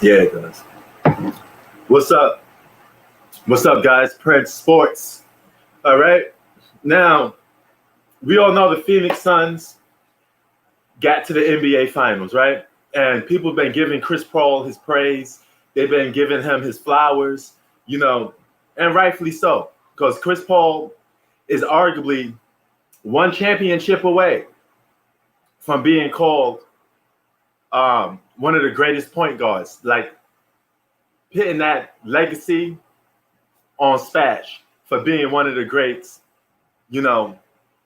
Yeah, it does. What's up? What's up, guys? Prince Sports. All right. Now, we all know the Phoenix Suns got to the NBA Finals, right? And people have been giving Chris Paul his praise. They've been giving him his flowers, you know, and rightfully so, because Chris Paul is arguably one championship away from being called one of the greatest point guards, like hitting that legacy on Spash for being one of the greats, you know,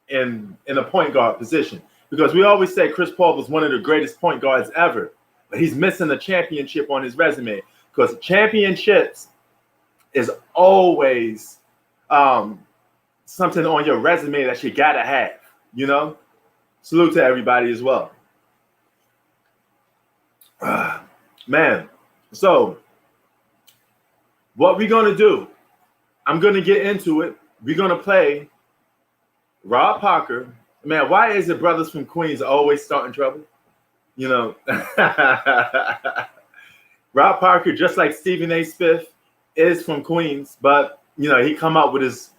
in a point guard position. Because we always say Chris Paul was one of the greatest point guards ever, but he's missing a championship on his resume. Because championships is always something on your resume that you gotta have, you know? Salute to everybody as well. Man, so what we're gonna do, I'm gonna get into it. We're gonna play Rob Parker. Man, why is it brothers from Queens always starting trouble? You know, Rob Parker, just like Stephen A. Smith, is from Queens, but you know, he come up with his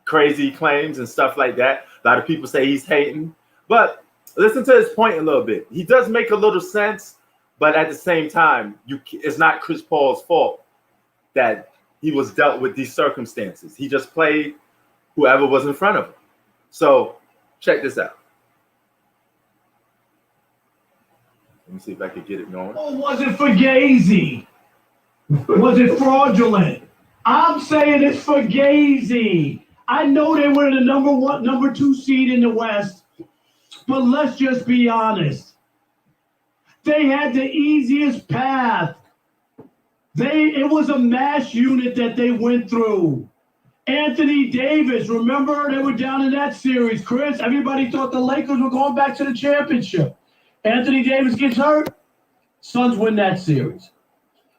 crazy claims and stuff like that. A lot of people say he's hating, but listen to his point a little bit. He does make a little sense, but at the same time, it's not Chris Paul's fault that he was dealt with these circumstances. He just played whoever was in front of him. So check this out. Let me see if I can get it going. Or was it Fugazi? Was it fraudulent? I'm saying it's Fugazi. I know they were the number 2 seed in the West, but let's just be honest. They had the easiest path. It was a mass unit that they went through. Anthony Davis, remember they were down in that series, Chris? Everybody thought the Lakers were going back to the championship. Anthony Davis gets hurt, Suns win that series.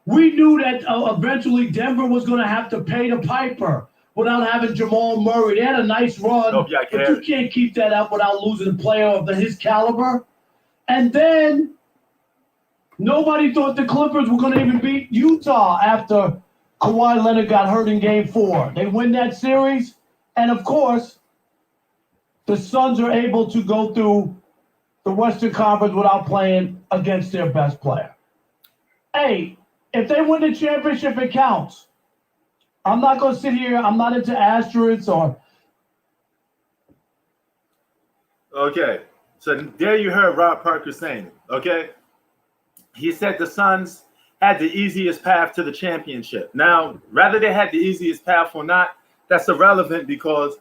We knew that eventually Denver was going to have to pay the piper without having Jamal Murray. They had a nice run, but you can't keep that up without losing a player of his caliber. And then nobody thought the Clippers were going to even beat Utah after Kawhi Leonard got hurt in Game 4. They win that series, and of course, the Suns are able to go through the Western Conference without playing against their best player. Hey, if they win the championship, it counts. I'm not going to sit here. I'm not into asterisks or. Okay, so there you heard Rob Parker saying it, okay? He said the Suns had the easiest path to the championship. Now, whether they had the easiest path or not, that's irrelevant because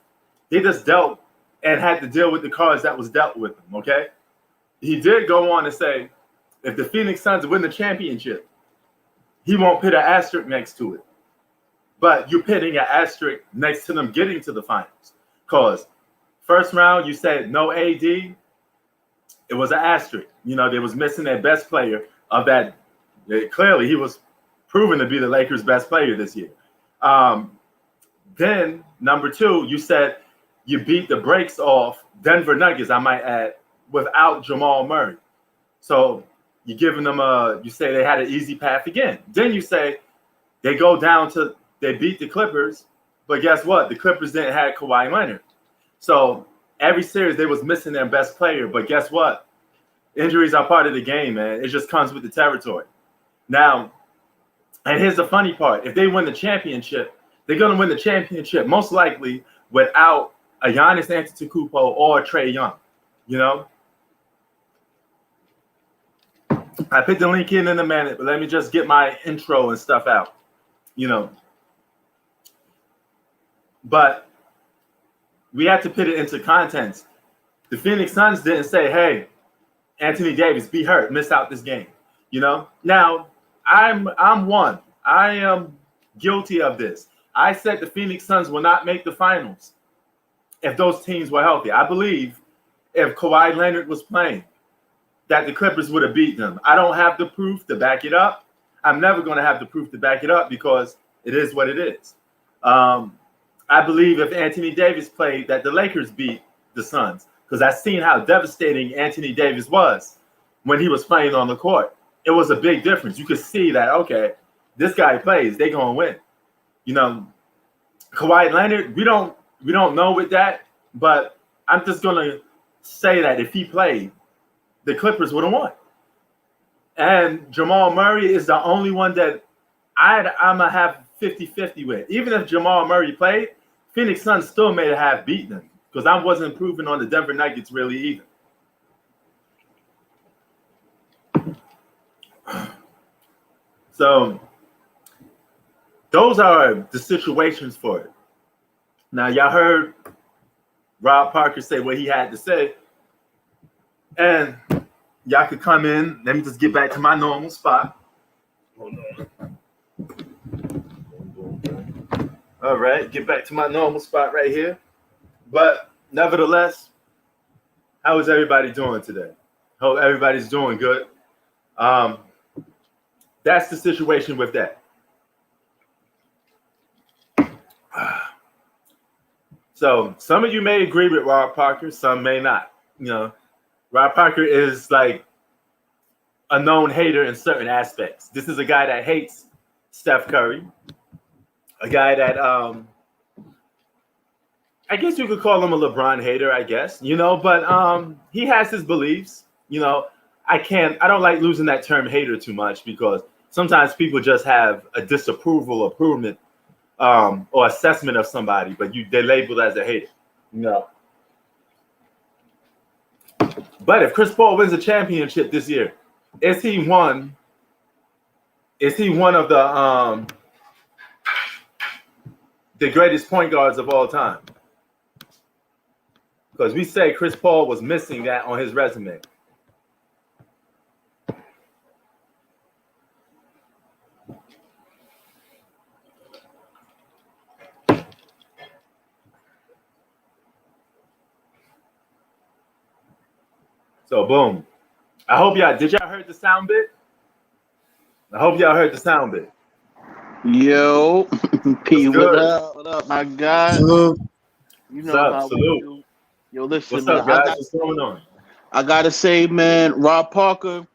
they just dealt and had to deal with the cards that was dealt with them, okay? He did go on to say, if the Phoenix Suns win the championship, he won't put an asterisk next to it. But you're putting an asterisk next to them getting to the finals. Because first round, you said no AD. It was an asterisk. You know, they was missing their best player of that. Clearly, he was proven to be the Lakers' best player this year. Then, number 2, you said you beat the brakes off Denver Nuggets, I might add, without Jamal Murray. So you're giving them you say they had an easy path again. Then you say they go down to, they beat the Clippers, but guess what? The Clippers didn't have Kawhi Leonard. So every series they was missing their best player, but guess what? Injuries are part of the game, man. It just comes with the territory. Now, and here's the funny part. If they win the championship, they're going to win the championship most likely without a Giannis Antetokounmpo or a Trae Young, you know? I put the link in a minute, but let me just get my intro and stuff out, you know? But we have to put it into context. The Phoenix Suns didn't say, hey, Anthony Davis be hurt, miss out this game, you know? Now, I'm one. I am guilty of this. I said the Phoenix Suns will not make the finals if those teams were healthy. I believe if Kawhi Leonard was playing, that the Clippers would have beat them. I don't have the proof to back it up. I'm never going to have the proof to back it up because it is what it is. I believe if Anthony Davis played, that the Lakers beat the Suns because I've seen how devastating Anthony Davis was when he was playing on the court it was a big difference. You could see that, okay, this guy plays, they gonna win. You know, Kawhi Leonard, we don't know with that, but I'm just gonna say that if he played, the Clippers would have won. And Jamal Murray is the only one that I'm gonna have 50-50 with. Even if Jamal Murray played, Phoenix Suns still may have beaten them because I wasn't improving on the Denver Nuggets really either. So those are the situations for it. Now, y'all heard Rob Parker say what he had to say. And y'all could come in. Let me just get back to my normal spot. Hold on. All right, get back to my normal spot right here. But nevertheless, how is everybody doing today? Hope everybody's doing good. That's the situation with that. So some of you may agree with Rob Parker, some may not. You know, Rob Parker is like a known hater in certain aspects. This is a guy that hates Steph Curry, a guy that I guess you could call him a LeBron hater, I guess, you know, but he has his beliefs. You know, I don't like losing that term hater too much because sometimes people just have a disapproval, approval, or assessment of somebody, but they're labeled as a hater. You know. But if Chris Paul wins a championship this year, is he one of the greatest point guards of all time? Because we say Chris Paul was missing that on his resume. So boom. I hope did y'all heard the sound bit? I hope y'all heard the sound bit. Yo, P, what up, my guy? Salute. You know how salute. we do. Yo, listen, What's man, up, guys? What's going on? I gotta say, man, Rob Parker,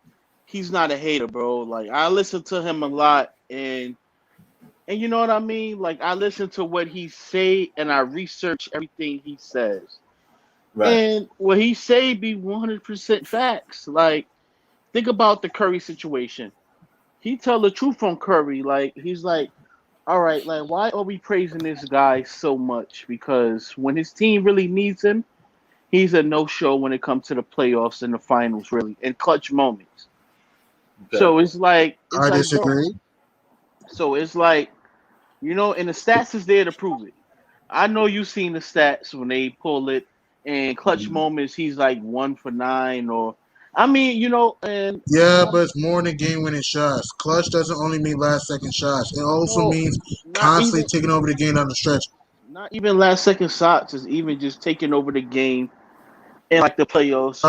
he's not a hater, bro. Like, I listen to him a lot, and you know what I mean? Like, I listen to what he say, and I research everything he says. Right. And what he say be 100% facts. Like, think about the Curry situation. He tell the truth on Curry. Like, he's like, all right, like, why are we praising this guy so much? Because when his team really needs him, he's a no-show when it comes to the playoffs and the finals, really, in clutch moments. Okay. So it's like... I disagree. So it's like, you know, and the stats is there to prove it. I know you've seen the stats when they pull it, and clutch moments, he's like 1 for 9 or... I mean, you know, and... Yeah, but it's more than game-winning shots. Clutch doesn't only mean last-second shots. It also means constantly taking over the game down the stretch. Not even last-second shots. It's even just taking over the game in, like, the playoffs.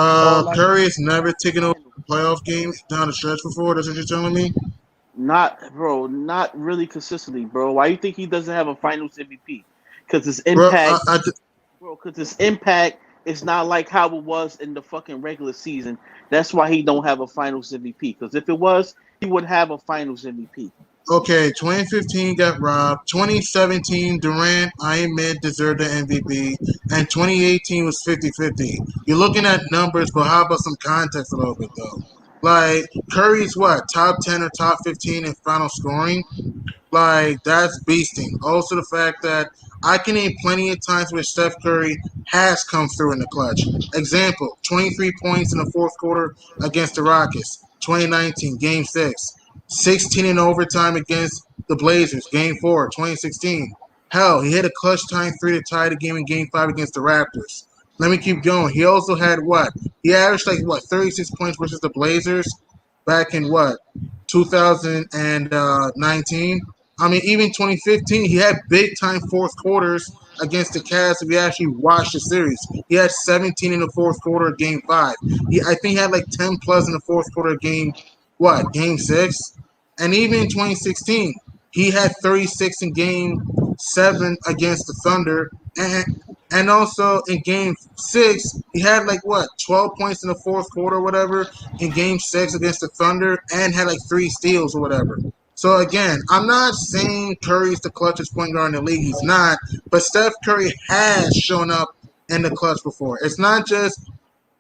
Curry has never taken over playoff games down the stretch before. That's what you're telling me? Not really consistently, bro. Why do you think he doesn't have a Finals MVP? Because his impact... because his impact is not like how it was in the fucking regular season. That's why he don't have a Finals MVP. Because if it was, he would have a Finals MVP. Okay, 2015 got robbed. 2017, Durant, Iron Man deserved the MVP. And 2018 was 50-50. You're looking at numbers, but how about some context a little bit, though? Like, Curry's what? Top 10 or top 15 in final scoring? Like, that's beasting. Also, the fact that I can name plenty of times where Steph Curry has come through in the clutch. Example, 23 points in the fourth quarter against the Rockets. 2019, Game 6. 16 in overtime against the Blazers, Game 4, 2016. Hell, he hit a clutch time 3 to tie the game in Game 5 against the Raptors. Let me keep going. He also had what? He averaged 36 points versus the Blazers back in 2019? I mean, even 2015, he had big-time fourth quarters against the Cavs if you actually watch the series. He had 17 in the fourth quarter of Game 5. I think he had 10 plus in the fourth quarter of Game 6? And even in 2016, he had 36 in Game 7 against the Thunder. And also in Game 6, he had like what 12 points in the fourth quarter or whatever in Game 6 against the Thunder, and had like 3 steals or whatever. So again, I'm not saying Curry's the clutchest point guard in the league. He's not, but Steph Curry has shown up in the clutch before. It's not just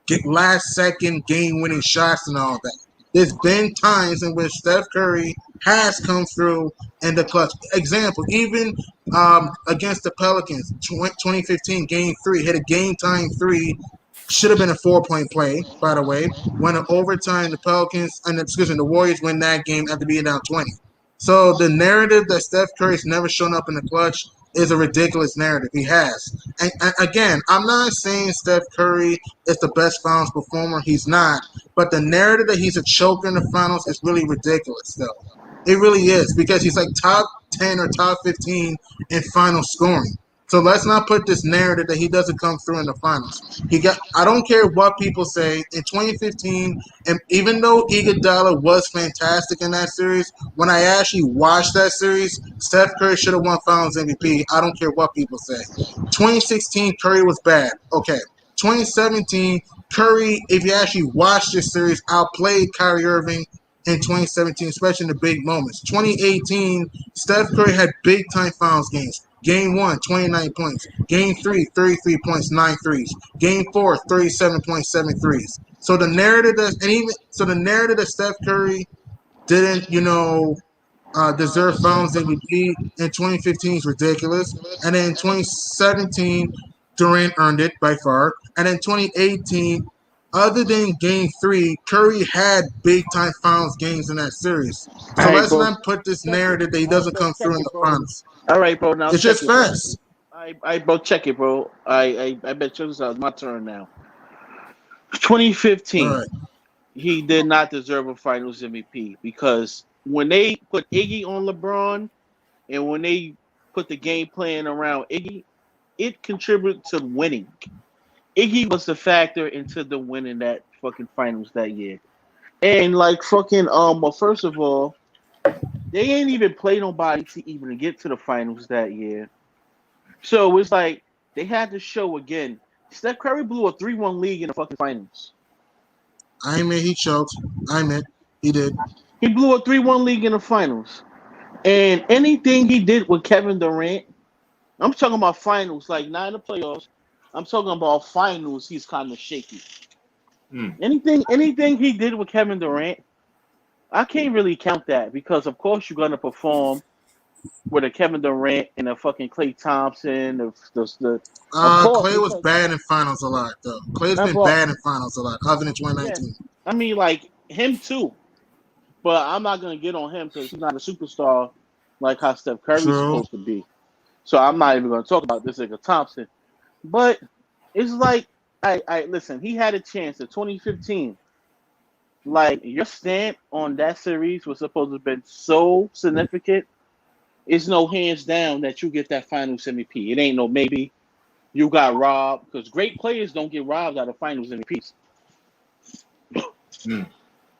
get last second game winning shots and all that. There's been times in which Steph Curry has come through in the clutch. Example, even against the Pelicans, 2015 Game 3, hit a game time 3. Should have been a 4-point play, by the way. Went in overtime, the Pelicans, and the Warriors win that game after being down 20. So the narrative that Steph Curry's never shown up in the clutch is a ridiculous narrative. He has. And again, I'm not saying Steph Curry is the best finals performer. He's not. But the narrative that he's a choker in the finals is really ridiculous, though. It really is, because he's like top 10 or top 15 in final scoring. So let's not put this narrative that he doesn't come through in the finals. I don't care what people say. In 2015, and even though Iguodala was fantastic in that series, when I actually watched that series, Steph Curry should have won Finals MVP. I don't care what people say. 2016, Curry was bad. Okay. 2017, Curry, if you actually watch this series, outplayed Kyrie Irving in 2017, especially in the big moments. 2018, Steph Curry had big-time finals games. Game 1, 29 points. Game 3, 33 points, 9 threes. Game 4, 37 points, 7 threes. So the narrative that Steph Curry didn't, deserve Finals MVP in 2015 is ridiculous. And then in 2017, Durant earned it by far. And in 2018, other than Game 3, Curry had big-time Finals games in that series. So All right, let's bro. not put this narrative that he doesn't come through in the Finals. All right, bro. Now It's check just it, bro. facts. I bro, check it, bro. I bet you this is my turn now. 2015, All right. he did not deserve a Finals MVP because when they put Iggy on LeBron and when they put the game plan around Iggy, it contributed to winning. Iggy was the factor into the winning that fucking finals that year. And like fucking well, first of all, they ain't even play nobody to even get to the finals that year. So it's like they had to show again. Steph Curry blew a 3-1 lead in the fucking finals. I admit he choked. I admit he did. He blew a 3-1 league in the finals. And anything he did with Kevin Durant, I'm talking about finals, like not in the playoffs. I'm talking about finals, he's kind of shaky. Anything he did with Kevin Durant, I can't really count that because of course you're gonna perform with a Kevin Durant and a fucking Klay Thompson. Clay was bad in finals a lot, though. Clay's been bad in finals a lot, other than 2019. Yeah, I mean, like him too, but I'm not gonna get on him because he's not a superstar like how Steph Curry's supposed to be. So I'm not even gonna talk about this nigga Thompson. But it's like, I listen. He had a chance in 2015. Like your stamp on that series was supposed to have been so significant. It's no hands down that you get that Finals MVP. It ain't no maybe you got robbed because great players don't get robbed out of Finals MVPs.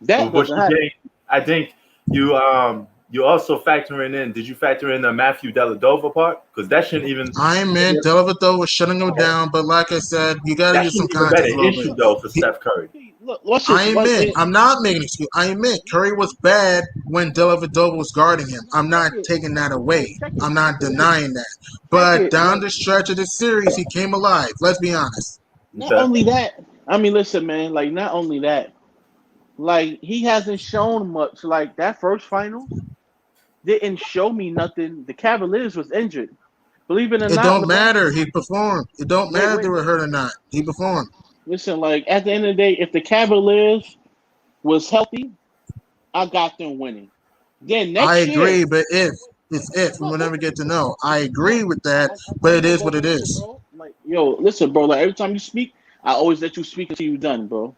That doesn't happen. I think you also factoring in. Did you factor in the Matthew Dellavedova part? Because that shouldn't even. I meant Dellavedova was shutting him down, but like I said, you got to use some context a little issue bit. Though for Steph Curry. Look, I'm not making an excuse. I admit Curry was bad when Dellavedova was guarding him. I'm not taking that away. I'm not denying that. But down the stretch of the series, he came alive. Let's be honest. Not only that, I mean, listen, man. Like, not only that, like he hasn't shown much. Like that first final didn't show me nothing. The Cavaliers was injured. Believe it or not, it don't matter. He performed. It don't matter if they were hurt or not. He performed. Listen, like at the end of the day, if the Cavaliers was healthy, I got them winning. Then next I agree, year, but if we will never get to know. I agree with that, but it is what it is. Like, yo, listen, bro. Like every time you speak, I always let you speak until you're done, bro.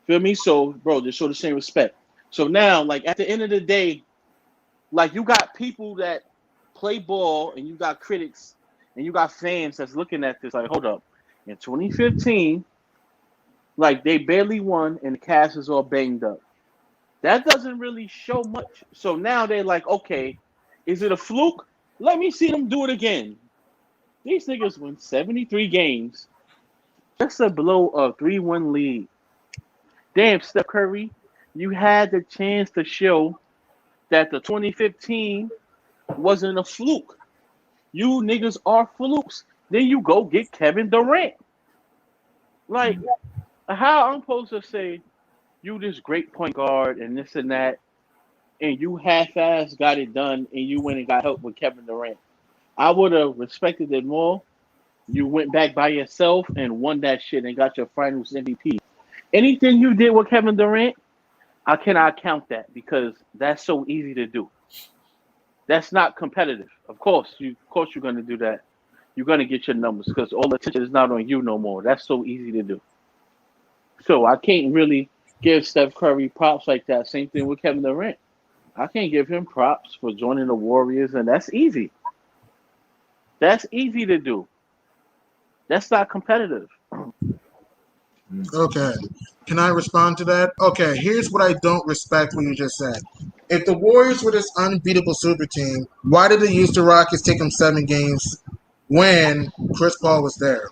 Feel me? So, bro, just show the same respect. So now, like at the end of the day, like you got people that play ball, and you got critics, and you got fans that's looking at this like, hold up, in 2015. Like they barely won and the cast is all banged up. That doesn't really show much. So now they're like, okay, is it a fluke? Let me see them do it again. These niggas win 73 games just to blow a 3-1 lead. Damn, Steph Curry, you had the chance to show that the 2015 wasn't a fluke. You niggas are flukes. Then you go get Kevin Durant. Like, how I'm supposed to say you this great point guard and this and that, and you half-ass got it done, and you went and got help with Kevin Durant. I would have respected it more. You went back by yourself and won that shit and got your Finals MVP. Anything you did with Kevin Durant, I cannot count that because that's so easy to do. That's not competitive. Of course you're going to do that. You're going to get your numbers because all the attention is not on you no more. That's so easy to do. So I can't really give Steph Curry props like that. Same thing with Kevin Durant. I can't give him props for joining the Warriors, and that's easy. That's easy to do. That's not competitive. Okay. Can I respond to that? Okay, here's what I don't respect what you just said. If the Warriors were this unbeatable super team, why did the Houston Rockets take them 7 games when Chris Paul was there?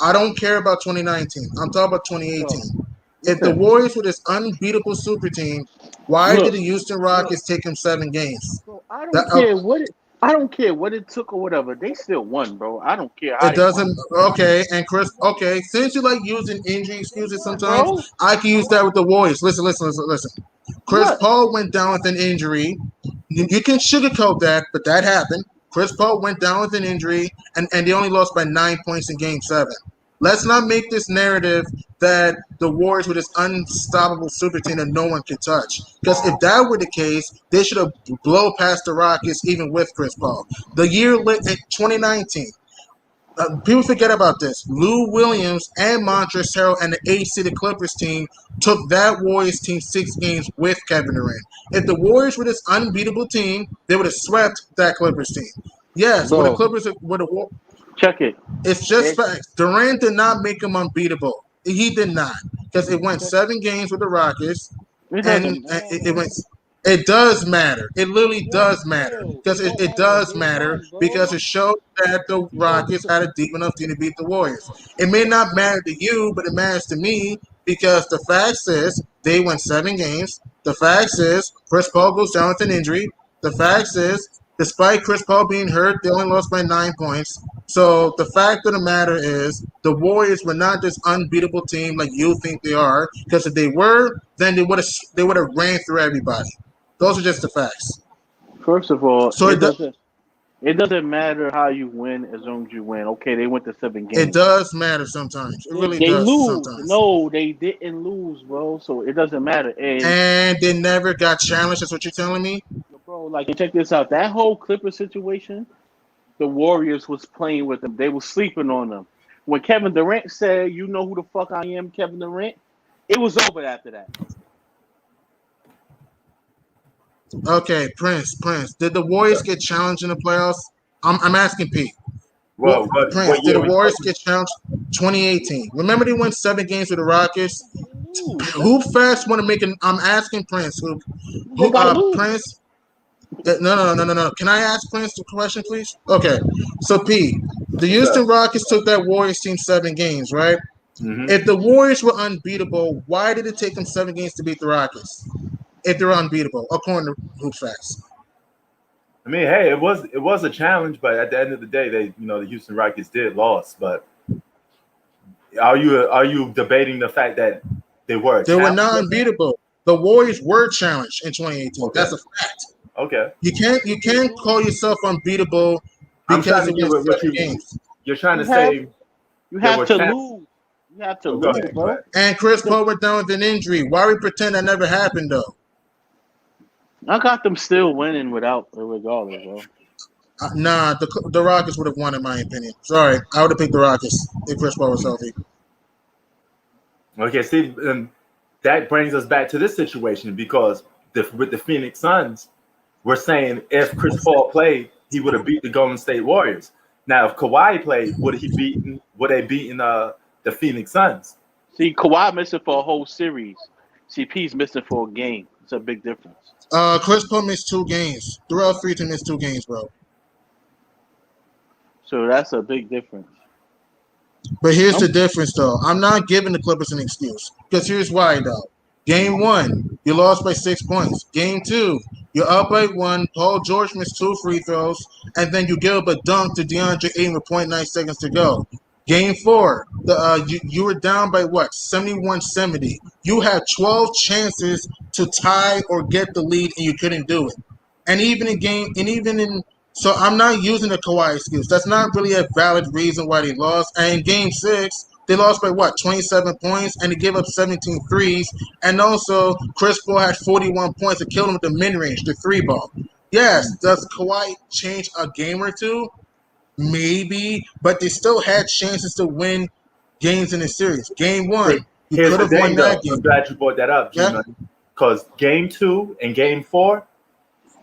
I don't care about 2019. I'm talking about 2018. If the Warriors were this unbeatable super team, why did the Houston Rockets take them 7 games? Bro, I don't care what it took or whatever. They still won, bro. I don't care how It they won. doesn't. Okay, and Chris. Okay, since you like using injury excuses sometimes, Bro, I can use that with the Warriors. Listen. Chris what? Paul went down with an injury. You can sugarcoat that, but that happened. Chris Paul went down with an injury, and they only lost by 9 points in Game 7. Let's not make this narrative that the Warriors were this unstoppable super team that no one can touch. Because if that were the case, they should have blown past the Rockets even with Chris Paul. The year in 2019. People forget about this. Lou Williams and Montrezl Harrell and the 8th-seeded Clippers team took that Warriors team 6 games with Kevin Durant. If the Warriors were this unbeatable team, they would have swept that Clippers team. Yes, but the Bro, Clippers check it. it's just facts. Durant did not make them unbeatable. He did not, because it went 7 games with the Rockets, It and doesn't matter. it went. It does matter. It literally does matter Bro, because it don't it matter does game matter one, bro. because it showed that the Rockets had a deep enough team to beat the Warriors. It may not matter to you, but it matters to me because the facts is they went 7 games. The facts is Chris Paul goes down with an injury. The facts is despite Chris Paul being hurt, they only lost by 9 points. So the fact of the matter is the Warriors were not this unbeatable team like you think they are. Because if they were, then they would have ran through everybody. Those are just the facts. First of all, So it doesn't matter how you win as long as you win. Okay, they went to 7 it games. does matter sometimes. It really They does lose. sometimes. No, they didn't lose, bro. So it doesn't matter. And they never got challenged. That's what you're telling me? Bro, like, check this out. That whole Clipper situation, the Warriors was playing with them. They were sleeping on them. When Kevin Durant said, "You know who the fuck I am, Kevin Durant," it was over after that. Okay, Prince. Did the Warriors get challenged in the playoffs? I'm asking Pete. Well, Prince, what did year the we Warriors talking? get challenged? 2018. Remember they won 7 games with the Rockets? Lose. Who fast want to make an? I'm asking Prince. They got lose. Prince? No. Can I ask Prince the question, please? Okay. So, Pete, the What's Houston up? Rockets took that Warriors team 7 games, right? Hmm. If the Warriors were unbeatable, why did it take them 7 games to beat the Rockets? If they're unbeatable, according to Hoop Facts. I mean, hey, it was a challenge, but at the end of the day, the Houston Rockets did lost. But are you debating the fact that they were a They were challenge? not unbeatable. The Warriors were challenged in 2018. Okay. That's a fact. Okay. You can't call yourself unbeatable I'm because trying to it get went what 7 games. you're trying to You have say. you They have were to champ- lose. You have to Oh, go lose, ahead. Go bro. ahead. And Chris Paul went down with an injury. Why we pretend that never happened though? I got them still winning regardless, bro. Nah, the Rockets would have won in my opinion. Sorry, I would have picked the Rockets if Chris Paul was healthy. Okay, Steve, that brings us back to this situation because with the Phoenix Suns, we're saying if Chris Paul played, he would have beat the Golden State Warriors. Now, if Kawhi played, would they beaten the Phoenix Suns? See, Kawhi missing for a whole series. CP's missing for a game. It's a big difference. Chris Paul missed 2 games. Throughout 3 to miss 2 games, bro. So that's a big difference. But here's the difference, though. I'm not giving the Clippers an excuse. Because here's why, though. Game 1, you lost by 6 points. Game 2, you're up by 1. Paul George missed 2 free throws. And then you give up a dunk to DeAndre Ayton with 0.9 seconds to go. Game 4, you were down by what? 71-70. You had 12 chances to tie or get the lead, and you couldn't do it. And so I'm not using the Kawhi excuse. That's not really a valid reason why they lost. And in game 6, they lost by what, 27 points, and they gave up 17 threes. And also, Chris Paul had 41 points to kill him with the mid-range, the 3-ball. Yes, does Kawhi change a game or two? Maybe, but they still had chances to win games in the series. Game 1, you Here's could the have thing, won though. that game. I'm glad you brought that up, Yeah. because game 2 and game 4,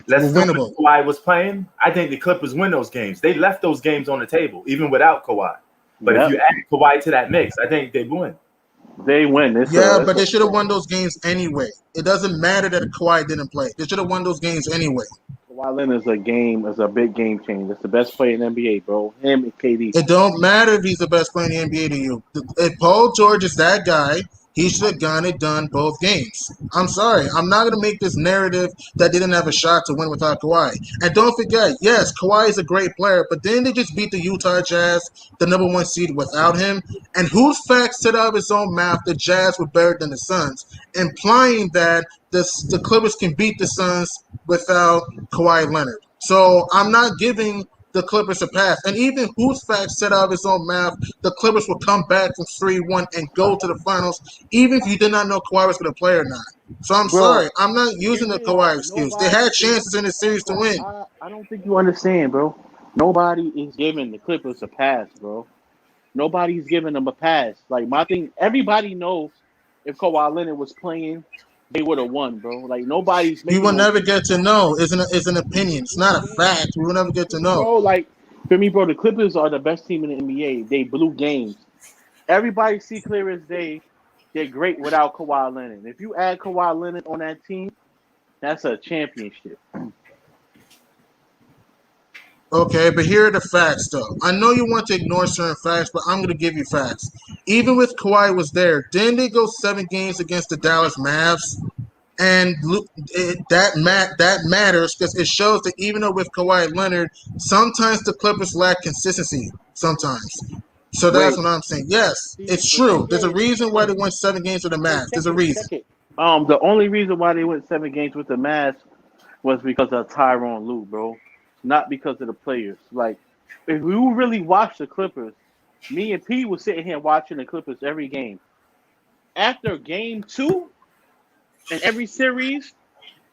let's Were say winnable. Kawhi was playing. I think the Clippers win those games. They left those games on the table, even without Kawhi. But Yep. if you add Kawhi to that mix, I think they win. They win. But they should have won those games anyway. It doesn't matter that Kawhi didn't play. They should have won those games anyway. Kawhi Leonard is a big game changer. It's the best player in the NBA, bro. Him and KD. It don't matter if he's the best player in the NBA to you. If Paul George is that guy, he should have gone and done both games. I'm sorry. I'm not going to make this narrative that they didn't have a shot to win without Kawhi. And don't forget, yes, Kawhi is a great player, but didn't they just beat the Utah Jazz, the number 1 seed, without him? And whose facts said out of his own mouth the Jazz were better than the Suns, implying that the Clippers can beat the Suns without Kawhi Leonard. So I'm not giving the Clippers a pass. And even whose facts said out of his own mouth, the Clippers will come back from 3-1 and go to the finals, even if you did not know Kawhi was going to play or not. So I'm sorry. I'm not using the Kawhi excuse. They had chances in the series to win. I don't think you understand, bro. Nobody is giving the Clippers a pass, bro. Nobody's giving them a pass. Like, my thing, everybody knows if Kawhi Leonard was playing, they would have won, bro. Like, nobody's making We will never get to know. It's an opinion. It's not a fact. We will never get to know. Bro, like, for me, bro, the Clippers are the best team in the NBA. They blew games. Everybody see clear as day they're great without Kawhi Leonard. If you add Kawhi Leonard on that team, that's a championship. Okay, but here are the facts, though. I know you want to ignore certain facts, but I'm going to give you facts. Even with Kawhi was there, didn't they go 7 games against the Dallas Mavs? And that matters because it shows that even though with Kawhi Leonard, sometimes the Clippers lack consistency. Sometimes. So that's what I'm saying. Yes, it's true. There's a reason why they won 7 games with the Mavs. There's a reason. The only reason why they went 7 games with the Mavs was because of Tyronn Lue, bro. Not because of the players. Like, if you really watch the Clippers, me and P was sitting here watching the Clippers every game. After game 2 in every series,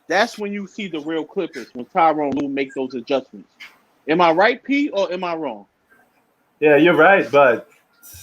that's when you see the real Clippers, when Tyronn Lue make those adjustments. Am I right, P, or am I wrong? Yeah, you're right, but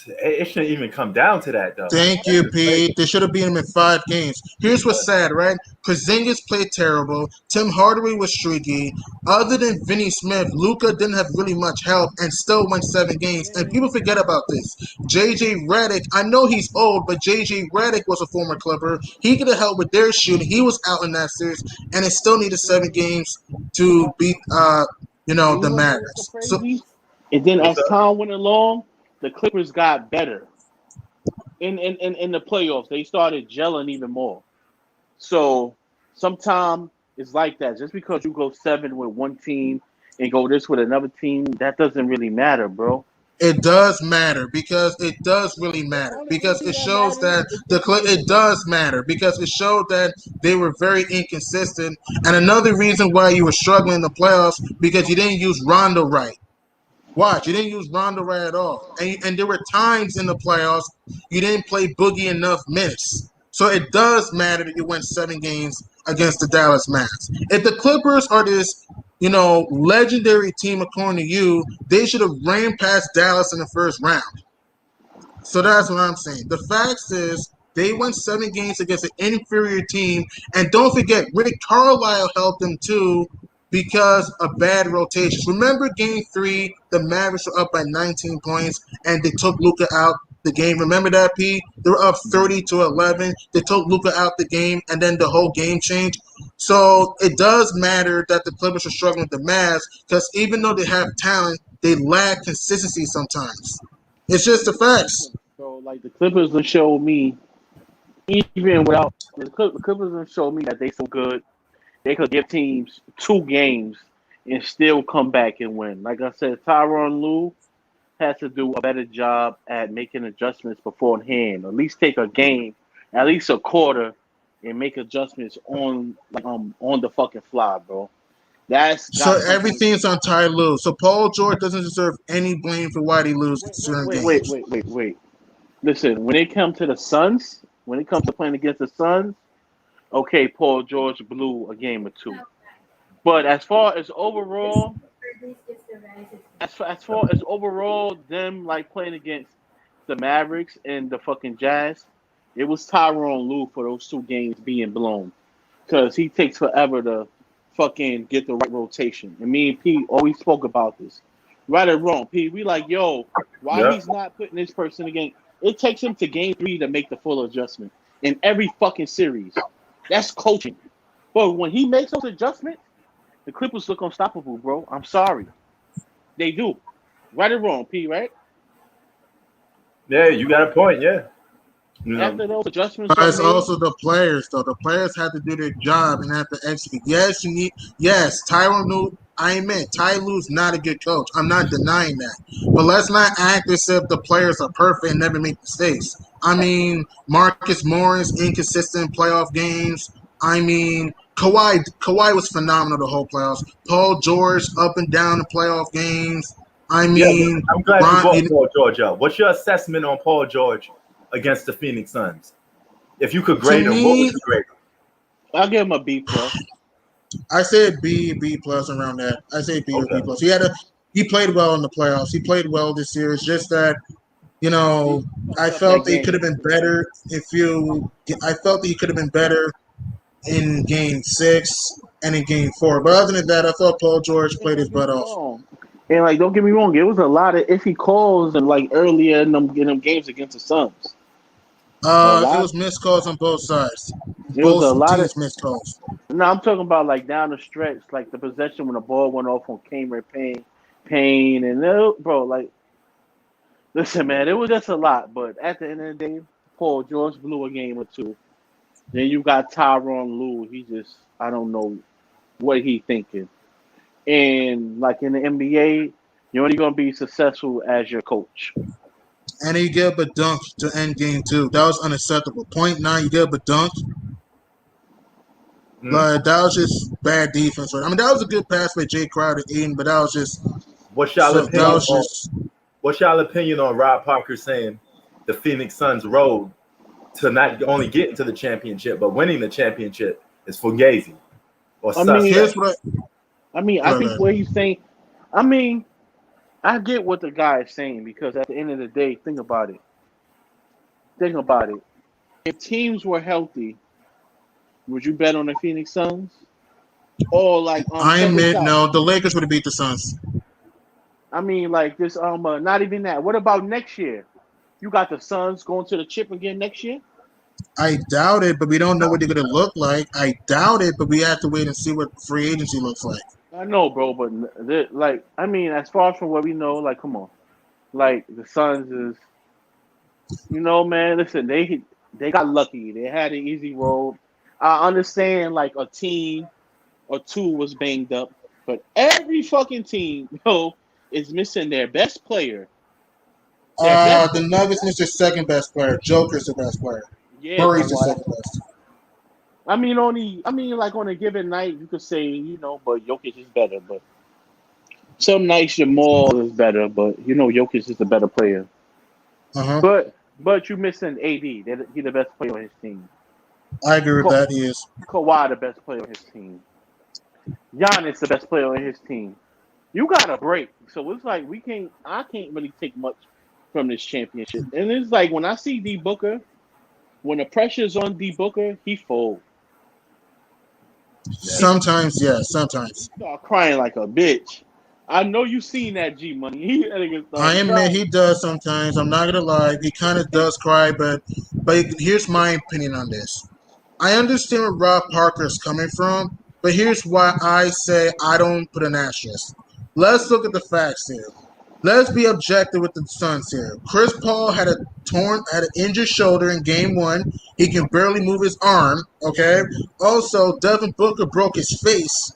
it shouldn't even come down to that, though. Thank you, Pete. They should have beat him in 5 games. Here's what's sad, right? Porzingis played terrible. Tim Hardaway was streaky. Other than Vinny Smith, Luka didn't have really much help and still won 7 games. And people forget about this. JJ Redick, I know he's old, but JJ Redick was a former Clipper. He could have helped with their shooting. He was out in that series, and it still needed 7 games to beat, the Mavericks. So, And then as time went along, the Clippers got better. In the playoffs, they started gelling even more. So sometimes it's like that. Just because you go 7 with one team and go this with another team, that doesn't really matter, bro. it does matter because it does really matter because it shows that it does matter because it showed that they were very inconsistent. And another reason why you were struggling in the playoffs because you didn't use Rondo right. Watch, you didn't use Rondo right at all. And there were times in the playoffs you didn't play Boogie enough minutes. So it does matter that you went 7 games against the Dallas Mavs. If the Clippers are this, legendary team according to you, they should have ran past Dallas in the first round. So that's what I'm saying. The facts is they won 7 games against an inferior team. And don't forget, Rick Carlisle helped them too because of bad rotations. Remember game 3, the Mavericks were up by 19 points and they took Luka out the game. Remember that, P? They were up 30-11. They took Luka out the game and then the whole game changed. So it does matter that the Clippers are struggling with the Mavs because even though they have talent, they lack consistency sometimes. It's just the facts. So like the Clippers have showed me, even without the Clippers have showed me that they so good, they could give teams 2 games and still come back and win. Like I said, Tyronn Lue has to do a better job at making adjustments beforehand. At least take a game, at least a quarter, and make adjustments on the fucking fly, bro. So everything's on Ty Lue. So Paul George doesn't deserve any blame for why they lose certain games. Wait. Listen, when it comes to the Suns, when it comes to playing against the Suns, okay, Paul George blew a game or 2. But as far as overall, them like playing against the Mavericks and the fucking Jazz, it was Tyronn Lue for those 2 games being blown, because he takes forever to fucking get the right rotation. And me and Pete always spoke about this, right or wrong. Pete, we like, yo, why he's not putting this person again? It takes him to game 3 to make the full adjustment in every fucking series. That's coaching. But when he makes those adjustments, the Clippers look unstoppable, bro. I'm sorry. They do. Right or wrong, P, right? Yeah, you got a point, yeah. After those adjustments. But it's also the players, though. The players have to do their job and have to execute. Yes, Tyronn Lue, I admit, Ty Lue's not a good coach. I'm not denying that. But let's not act as if the players are perfect and never make mistakes. I mean, Marcus Morris, inconsistent playoff games. I mean, Kawhi was phenomenal the whole playoffs. Paul George up and down the playoff games. I mean, I'm glad you brought Paul George up. What's your assessment on Paul George against the Phoenix Suns? If you could grade him, what would you grade him? I'll give him a B+. I said B plus around that. I say B or B plus. He played well in the playoffs. He played well this year. It's just that, I felt he could have been better I felt that he could have been better in game 6 and in game 4. But other than that, I thought Paul George played his butt off. And like, don't get me wrong, it was a lot of iffy calls and like earlier in them games against the Suns. It was missed calls on both sides. It was a lot of missed calls. No, I'm talking about like down the stretch, like the possession when the ball went off on Cameron Payne, and bro, like, listen, man, it was just a lot. But at the end of the day, Paul George blew a game or 2. Then you got Tyronn Lue. He just, I don't know what he thinking. And like in the NBA, you're only gonna be successful as your coach. And he gave up a dunk to end game 2. That was unacceptable. Point 9, you gave up a dunk. But that was just bad defense. I mean, that was a good pass by Jay Crowder, Aiden, but that was just. What's y'all opinion on Rob Parker saying the Phoenix Suns' road to not only getting to the championship but winning the championship is fugazi? I think what he's saying. I mean, I get what the guy is saying, because at the end of the day, think about it. If teams were healthy, would you bet on the Phoenix Suns? Or like I admit, no, the Lakers would have beat the Suns. I mean, like this not even that. What about next year? You got the Suns going to the chip again next year? I doubt it, but we don't know what they're going to look like. I doubt it, but we have to wait and see what free agency looks like. I know, bro, but like, I mean, as far as from what we know, like, come on, like the Suns is, man. Listen, they got lucky. They had an easy road. I understand, like a team or 2 was banged up, but every fucking team, is missing their best player. The Nuggets missed their second best player. Joker's the best player. Yeah, Murray's the second best. I mean, like on a given night, you could say, but Jokic is better. But some nights Jamal is better, but Jokic is the better player. But you missing AD. He's the best player on his team. I agree with that. He is. Kawhi the best player on his team. Giannis the best player on his team. You got a break, so it's like I can't really take much from this championship. And it's like when I see D Booker, when the pressure's on D Booker, he folds. Sometimes, yeah, sometimes. Start crying like a bitch. I know you seen that G Money. I admit he does sometimes. I'm not gonna lie. He kind of does cry, but here's my opinion on this. I understand where Rob Parker is coming from, but here's why I say I don't put an asterisk. Let's look at the facts here. let's be objective with the Suns here. Chris Paul had an injured shoulder in Game 1. He can barely move his arm. Okay. Also, Devin Booker broke his face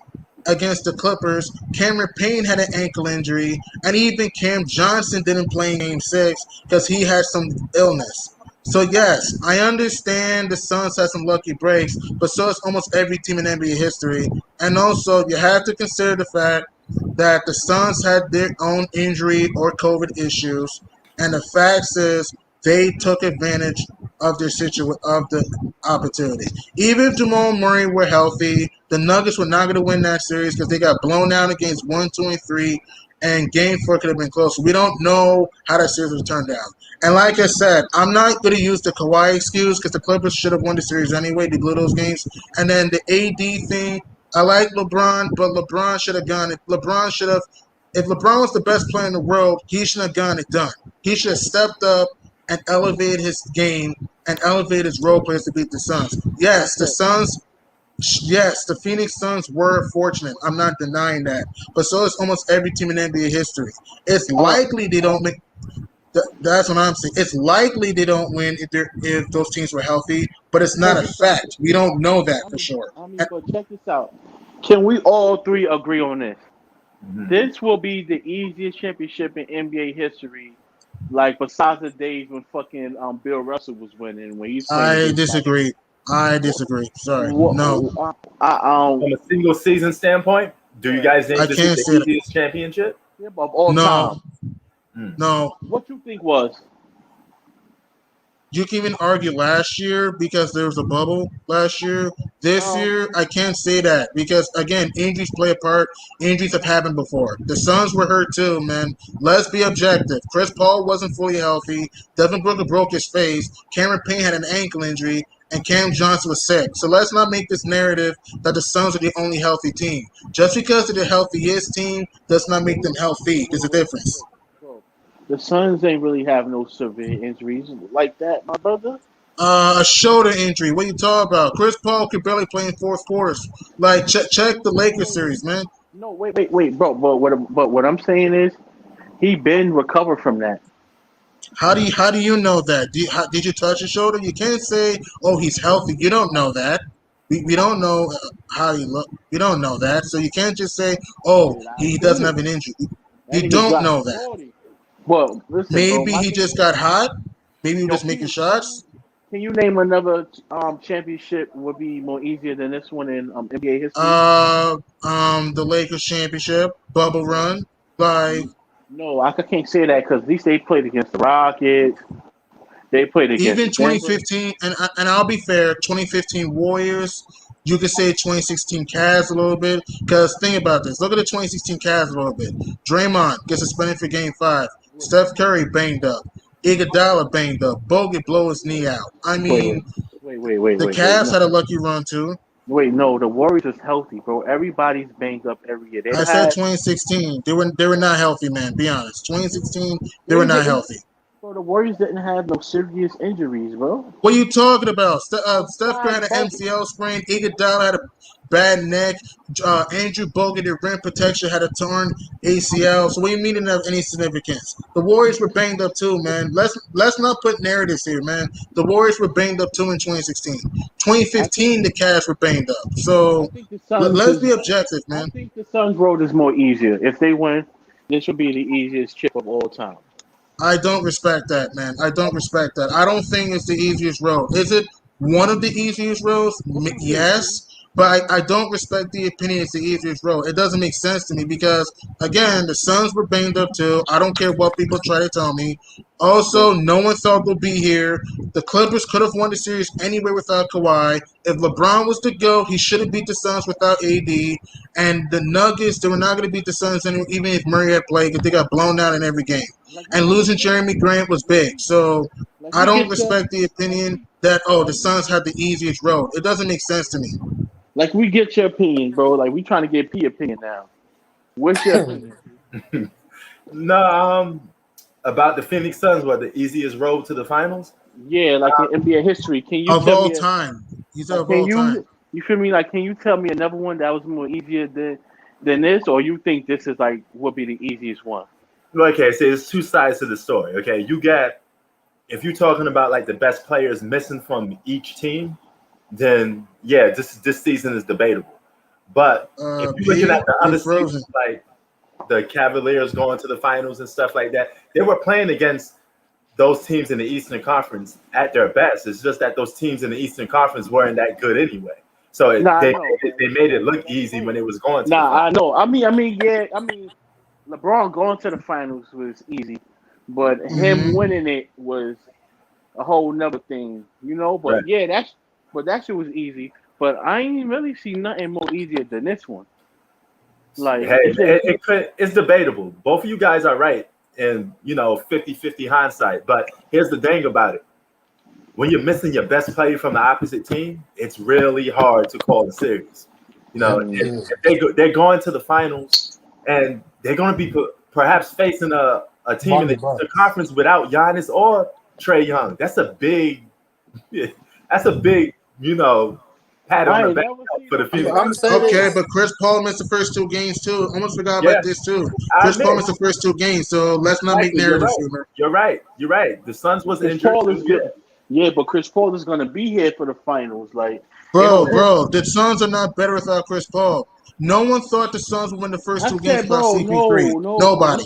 against the Clippers. Cameron Payne had an ankle injury, and even Cam Johnson didn't play in Game 6 because he had some illness. So yes, I understand the Suns had some lucky breaks, but so is almost every team in NBA history. And also, you have to consider the fact that the Suns had their own injury or COVID issues, and the facts is they took advantage of of the opportunity. Even if Jamal Murray were healthy, the Nuggets were not going to win that series because they got blown out against 1, 2, and 3, and Game 4 could have been close. We don't know how that series would turn out. And like I said, I'm not going to use the Kawhi excuse because the Clippers should have won the series anyway. They blew those games. And then the AD thing, I like LeBron, but LeBron should have gone it. LeBron should have, if LeBron was the best player in the world, he should have gotten it done. He should have stepped up and elevated his game and elevated his role players to beat the Suns. Yes, the Phoenix Suns were fortunate. I'm not denying that. But so is almost every team in NBA history. It's likely they don't make. That's what I'm saying. It's likely they don't win if those teams were healthy, but it's not a fact. We don't know that for sure. But check this out. Can we all three agree on this? Mhm. This will be the easiest championship in NBA history. Like besides the days when fucking Bill Russell was winning, when he's I disagree. Sorry. No. From a single season standpoint, do you guys think I this can't is say the that. easiest championship? of all No. time. No. What you think was? You can even argue last year because there was a bubble last year. This year, I can't say that because, again, injuries play a part. Injuries have happened before. The Suns were hurt too, man. Let's be objective. Chris Paul wasn't fully healthy. Devin Booker broke his face. Cameron Payne had an ankle injury. And Cam Johnson was sick. So let's not make this narrative that the Suns are the only healthy team. Just because they're the healthiest team does not make them healthy. There's a difference. The Suns ain't really have no severe injuries like that, my brother. A shoulder injury. What you talking about? Chris Paul could barely play in fourth quarters. Like check the Lakers series, man. No, wait, bro. But what I'm saying is, he been recovered from that. How do you know that? Did you touch his shoulder? You can't say, oh, he's healthy. You don't know that. We don't know how he look. We don't know that. So you can't just say, oh, he doesn't have an injury. You don't know that. Well, listen, Maybe bro, he just got hot. Maybe he was just making shots. Can you name another championship would be more easier than this one in NBA history? The Lakers championship bubble run. Like No, I can't say that because at least they played against the Rockets. They played against even Denver. 2015, and I'll be fair, 2015 Warriors. You could say 2016 Cavs a little bit because think about this. Look at the 2016 Cavs a little bit. Draymond gets suspended for Game 5. Steph Curry banged up. Iguodala banged up. Bogut blow his knee out. I mean, wait. the Cavs had a lucky run too. Wait, no, the Warriors is healthy, bro. Everybody's banged up every year. I said 2016. They were not healthy, man. Be honest. 2016, they were not healthy. Bro, the Warriors didn't have no serious injuries, bro. What are you talking about? Steph Curry had an MCL sprain. Iguodala had a bad neck. Andrew Bogut, their rim protection, had a torn ACL. So what do you mean it didn't have any significance? The Warriors were banged up too, man. Let's not put narratives here, man. The Warriors were banged up too in 2016. 2015, the Cavs were banged up. So let's be objective, man. I think the Suns' road is more easier. If they win, this would be the easiest chip of all time. I don't respect that, man. I don't respect that. I don't think it's the easiest road. Is it one of the easiest roads? Yes. But I don't respect the opinion it's the easiest road. It doesn't make sense to me because, again, the Suns were banged up too. I don't care what people try to tell me. Also, no one thought they'll be here. The Clippers could have won the series anyway without Kawhi. If LeBron was to go, he should have beat the Suns without AD. And the Nuggets, they were not going to beat the Suns anyway, even if Murray had played because they got blown out in every game. And losing Jeremy Grant was big. So I don't respect the opinion that, oh, the Suns had the easiest road. It doesn't make sense to me. Like, we get your opinion, bro. Like, we trying to get P opinion now. What's your opinion? No, about the Phoenix Suns, what, the easiest road to the finals? Yeah, like in NBA history. Can you Of tell all me time. You said like, of all time. You feel me? Like, can you tell me another one that was more easier than this, or you think this is like would be the easiest one? Okay, so there's two sides to the story. Okay, you get if you're talking about like the best players missing from each team, then yeah, this season is debatable. But if you're looking at P, the you're other frozen. seasons, like the Cavaliers going to the finals and stuff like that, they were playing against those teams in the Eastern Conference at their best. It's just that those teams in the Eastern Conference weren't that good anyway. So Nah, I know, but they made it look easy when it was going to the nah, finals. I know. Yeah. LeBron going to the finals was easy, but him Hmm. winning it was a whole nother thing, you know. Right. But that shit was easy. But I ain't really see nothing more easier than this one. Like Hey, it's a it's debatable. Both of you guys are right in, 50-50 hindsight. But here's the thing about it. When you're missing your best player from the opposite team, it's really hard to call the series. It If is. they're going to the finals and they're going to be perhaps facing a team in the Milwaukee Eastern Bucks. Conference without Giannis or Trey Young. That's a big, pat on I the ain't back never seen for the nobody Phoenix. I'm gonna say Okay, this. but Chris Paul missed the first two games too. Almost forgot Yeah, about this too. I Chris Paul admit. missed the first two games, so let's not make Exactly, you're narratives right. here. You're right. You're right. The Suns was Chris injured Paul too. is Yeah. good. Yeah, but Chris Paul is gonna be here for the finals. Like they Bro, don't. bro, the Suns are not better without Chris Paul. No one thought the Suns would win the first I two games said, without bro, CP3. no. Nobody.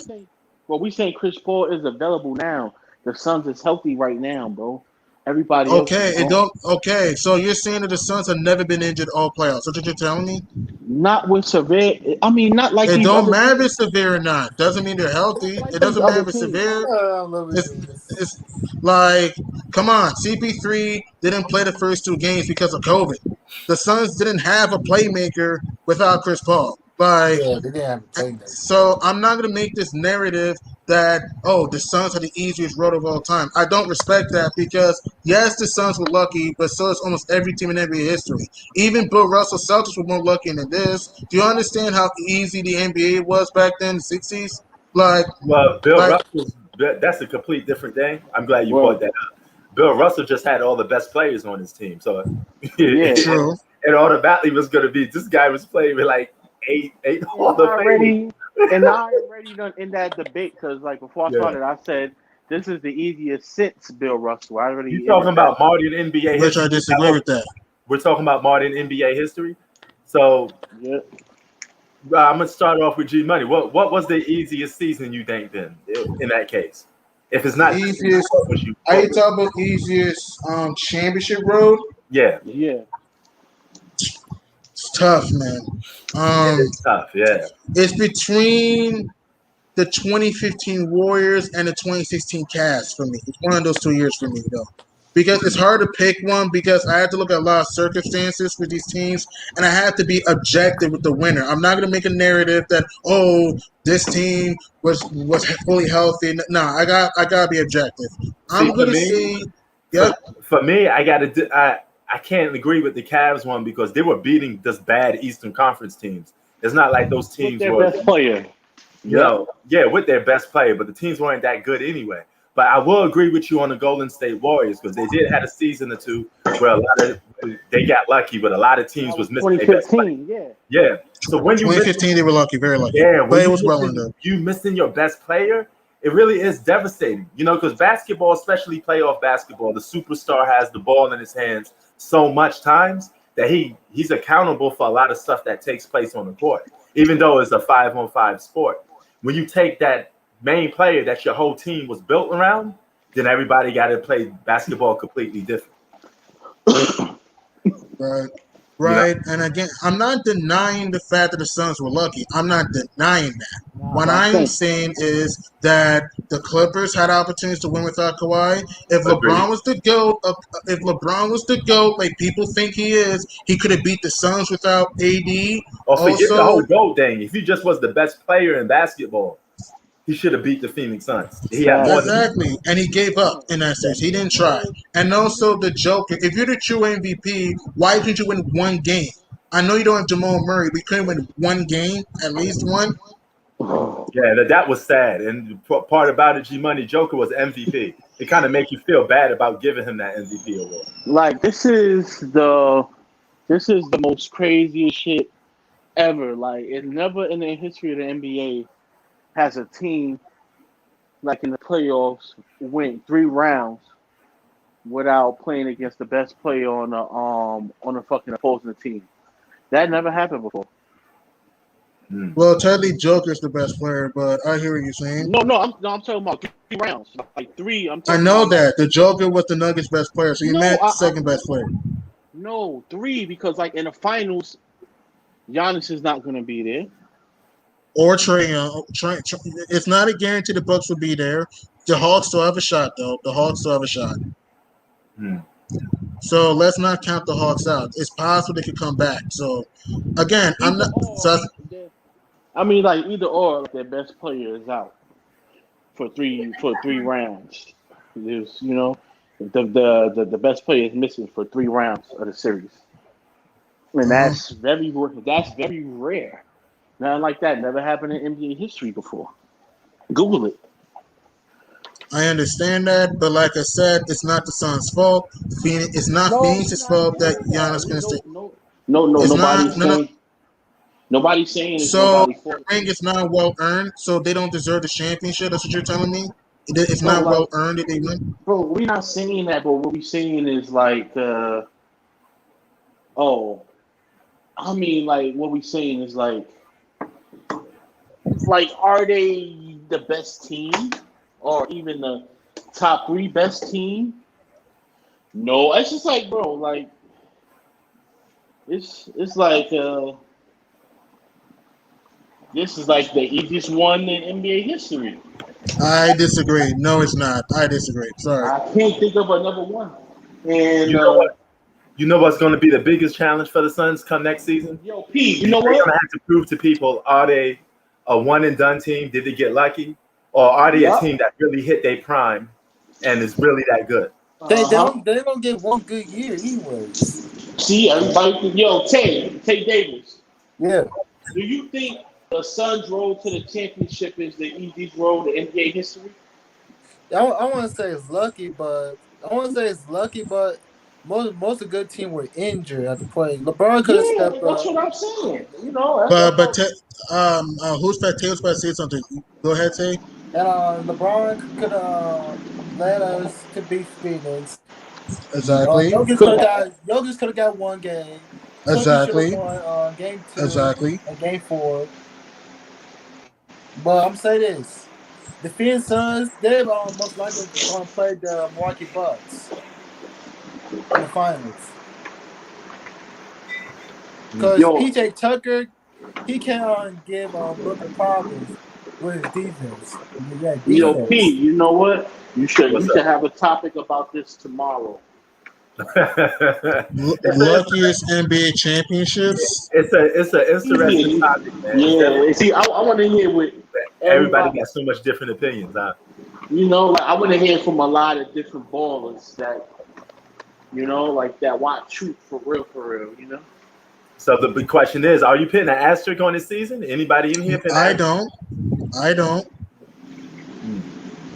We saying Chris Paul is available now. The Suns is healthy right now, bro. Everybody else is Okay, it gone. don't. Okay, so you're saying that the Suns have never been injured all playoffs. That's what you're telling me? Not with severe. I mean, not like It these don't other matter if teams. it's severe or not. Doesn't mean they're Not healthy. like It these doesn't matter other if it's teams. severe. I love it. It's, it's like, come on, CP3 didn't play the first two games because of COVID. The Suns didn't have a playmaker without Chris Paul. Like, Yeah, they didn't have a playmaker. so I'm not gonna make this narrative that the Suns had the easiest road of all time. I don't respect that because yes, the Suns were lucky, but so is almost every team in NBA history. Even Bill Russell Celtics were more lucky than this. Do you understand how easy the NBA was back then in the '60s? Like, Well, Bill like Russell's that's a complete different thing. I'm glad you brought Well, that up. Bill Russell just had all the best players on his team, so yeah, true. it automatically was going to be this guy was playing with like eight and Hall of Famers. I already done in that debate because like before I Yeah, started, I said this is the easiest since Bill Russell. I you already talking ended that. about modern NBA Which I history? disagree with that. We're talking about modern NBA history. So Yeah. I'm gonna start off with G Money. What was the easiest season you think then in that case? If it's not this season, Easiest. what was you? Are you talking about easiest championship road? Yeah, Yeah. It's tough, man. it Um, is tough. Yeah, it's between the 2015 Warriors and the 2016 Cavs for me. It's one of those 2 years for me, though. Because it's hard to pick one because I have to look at a lot of circumstances with these teams and I have to be objective with the winner. I'm not going to make a narrative that, this team was fully healthy. No, I got to be objective. see I'm for going to me, say, for, yeah, for me, I can't agree with the Cavs one because they were beating just bad Eastern Conference teams. It's not like those With teams their were, best player. Yep. yeah, with their best player, but the teams weren't that good anyway. But I will agree with you on the Golden State Warriors because they did have a season or two where a lot of they got lucky, but a lot of teams That was was missing their best player. 2015. Yeah. Yeah. So when you miss 2015 they were lucky, very lucky. Yeah, But when it was well under. you missing your best player, it really is devastating. Because basketball, especially playoff basketball, the superstar has the ball in his hands so much times that he's accountable for a lot of stuff that takes place on the court, even though it's a 5-on-5 sport. When you take that main player that your whole team was built around, then everybody got to play basketball completely different. Right. Right. And again, I'm not denying the fact that the Suns were lucky. I'm not denying that. What I'm saying is that the Clippers had opportunities to win without Kawhi. If Agreed. LeBron was the GOAT, like people think he is, he could have beat the Suns without AD. Or forget the whole Also, GOAT thing. If he just was the best player in basketball, he should have beat the Phoenix Suns. He had more than exactly. And he gave up in that sense. He didn't try. And also the Joker. If you're the true MVP, why couldn't you win one game? I know you don't have Jamal Murray, but you couldn't win one game, at least one. Yeah, that was sad. And part about it, G Money Joker was MVP. It kind of make you feel bad about giving him that MVP award. Like this is the most craziest shit ever. Like it never in the history of the NBA has a team like in the playoffs, went 3 rounds without playing against the best player on the fucking opposing team. That never happened before. Well, technically, Joker's the best player, but I hear what you're saying. No, I'm talking about 3 rounds, like 3. I'm I talking know about that the Joker was the Nuggets' best player, so you no, meant second best player. no 3 because like in the finals, Giannis is not going to be there. Or Trae Young. It's not a guarantee the Bucks will be there. The Hawks still have a shot, though. The Hawks still have a shot. Hmm. So let's not count the Hawks out. It's possible they could come back. So again, I'm not. So, I mean, like either or, like, their best player is out for 3 rounds. There's, the best player is missing for 3 rounds of the series, and that's very rare. Nothing like that never happened in NBA history before. Google it. I understand that, but like I said, it's not the Suns' fault. It's not Phoenix's fault that Giannis can stay. Nobody's saying it's So nobody's the fault. ring is not well earned, so they don't deserve the championship. That's what you're telling me. It's Bro, not like- well earned that they win. Bro, we're not saying that, but what we're saying is like, what we're saying is like, are they the best team or even the top 3 best team? No, it's just like, bro, like, it's like, this is like the easiest one in NBA history. I disagree. No, it's not. I disagree. Sorry. I can't think of another one. And You know what? You know what's going to be the biggest challenge for the Suns come next season? Yo, Pete, you know They're what? going to have to prove to people: are they a one and done team? Did they get lucky, or are they a team that really hit their prime and is really that good? They don't get one good year anyways. See, everybody, Tay Davis. Yeah. Do you think the Suns' road to the championship is the easiest road in NBA history? I want to say it's lucky, but most of the good team were injured at the point. LeBron could have stepped up. That's what I'm saying. Who's that? Taylor's about to say something. Go ahead, Tay. And LeBron could have led us to beat Phoenix. Exactly. Jokic could have got 1 game. Exactly. Won, game 2. Exactly. And game 4. But I'm saying this: the Phoenix Suns, they're most likely going to play the Milwaukee Bucks in the finals. Because PJ Tucker, he can give Booker problems with his defense. Yo, Pete, you know what? You should have a topic about this tomorrow. Luckiest NBA championships. It's an interesting topic, man. Yeah, see, I want to hear what everybody got so much different opinions, huh? I want to hear from a lot of different ballers that, that want truth for real, So the big question is, are you putting an asterisk on this season? Anybody in here? I don't.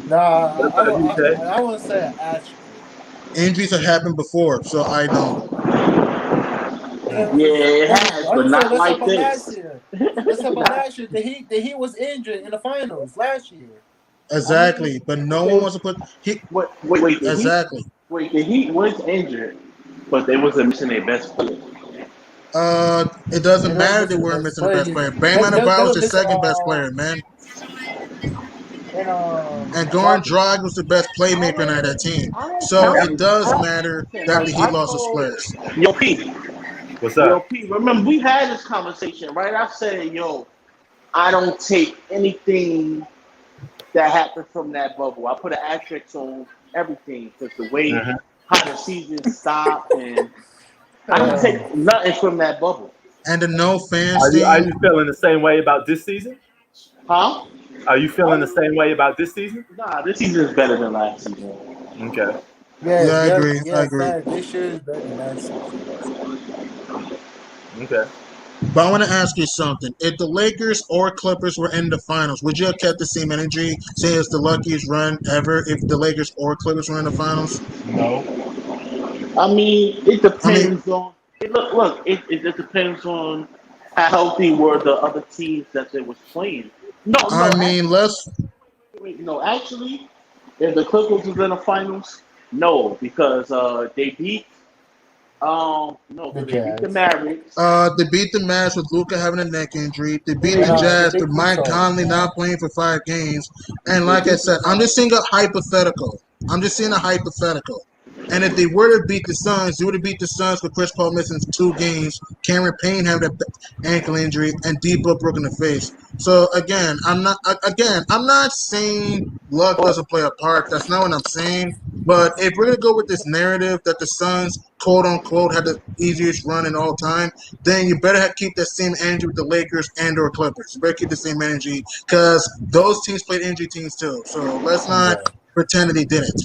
No, I want to say an asterisk. Injuries have happened before, so I don't. Yeah, it has, but not like this. Let's talk about last year. The Heat was injured in the finals last year. Exactly, but no one wants to put. Wait. Exactly. The Heat was injured, but they wasn't missing their best player. It doesn't matter that we're missing the best player. Bam Adebayo was the second best player, man. And Goran Dragic was the best playmaker on that team. So it does matter that the Heat lost his players. Yo, Pete. What's up? Yo, Pete, remember, we had this conversation, right? I said, I don't take anything that happened from that bubble. I put an asterisk on everything because the way how the season stopped, and I don't take nothing from that bubble. And the no fans Are thing. you feeling the same way about this season? Huh? Are you feeling the same way about this season? Nah, this season is better than last season. Okay. Yeah, I agree. This year is better than last season. Okay. But I want to ask you something. If the Lakers or Clippers were in the finals, would you have kept the same energy, saying it's the luckiest run ever if the Lakers or Clippers were in the finals? No. I mean, it depends on. Look, it just depends on how healthy were the other teams that they was playing. No. I mean, let's Wait, no, actually, if the Clippers was in the finals, no, because they beat no, The they beat the Jazz. Mavericks. They beat the Mavs with Luca having a neck injury. They beat And, the they Jazz beat with Mike Utah. Conley not playing for 5 games. And They like I beat said, I'm just saying a hypothetical. I'm just saying a hypothetical. And if they were to beat the Suns, they would have beat the Suns with Chris Paul missing 2 games, Cameron Payne having an ankle injury, and Debo broke in the face. So I'm not saying luck doesn't play a part. That's not what I'm saying. But if we're gonna go with this narrative that the Suns, quote unquote, had the easiest run in all time, then you better keep that same energy with the Lakers and/or Clippers. You better keep the same energy because those teams played injury teams too. So let's not Yeah. pretend that they didn't.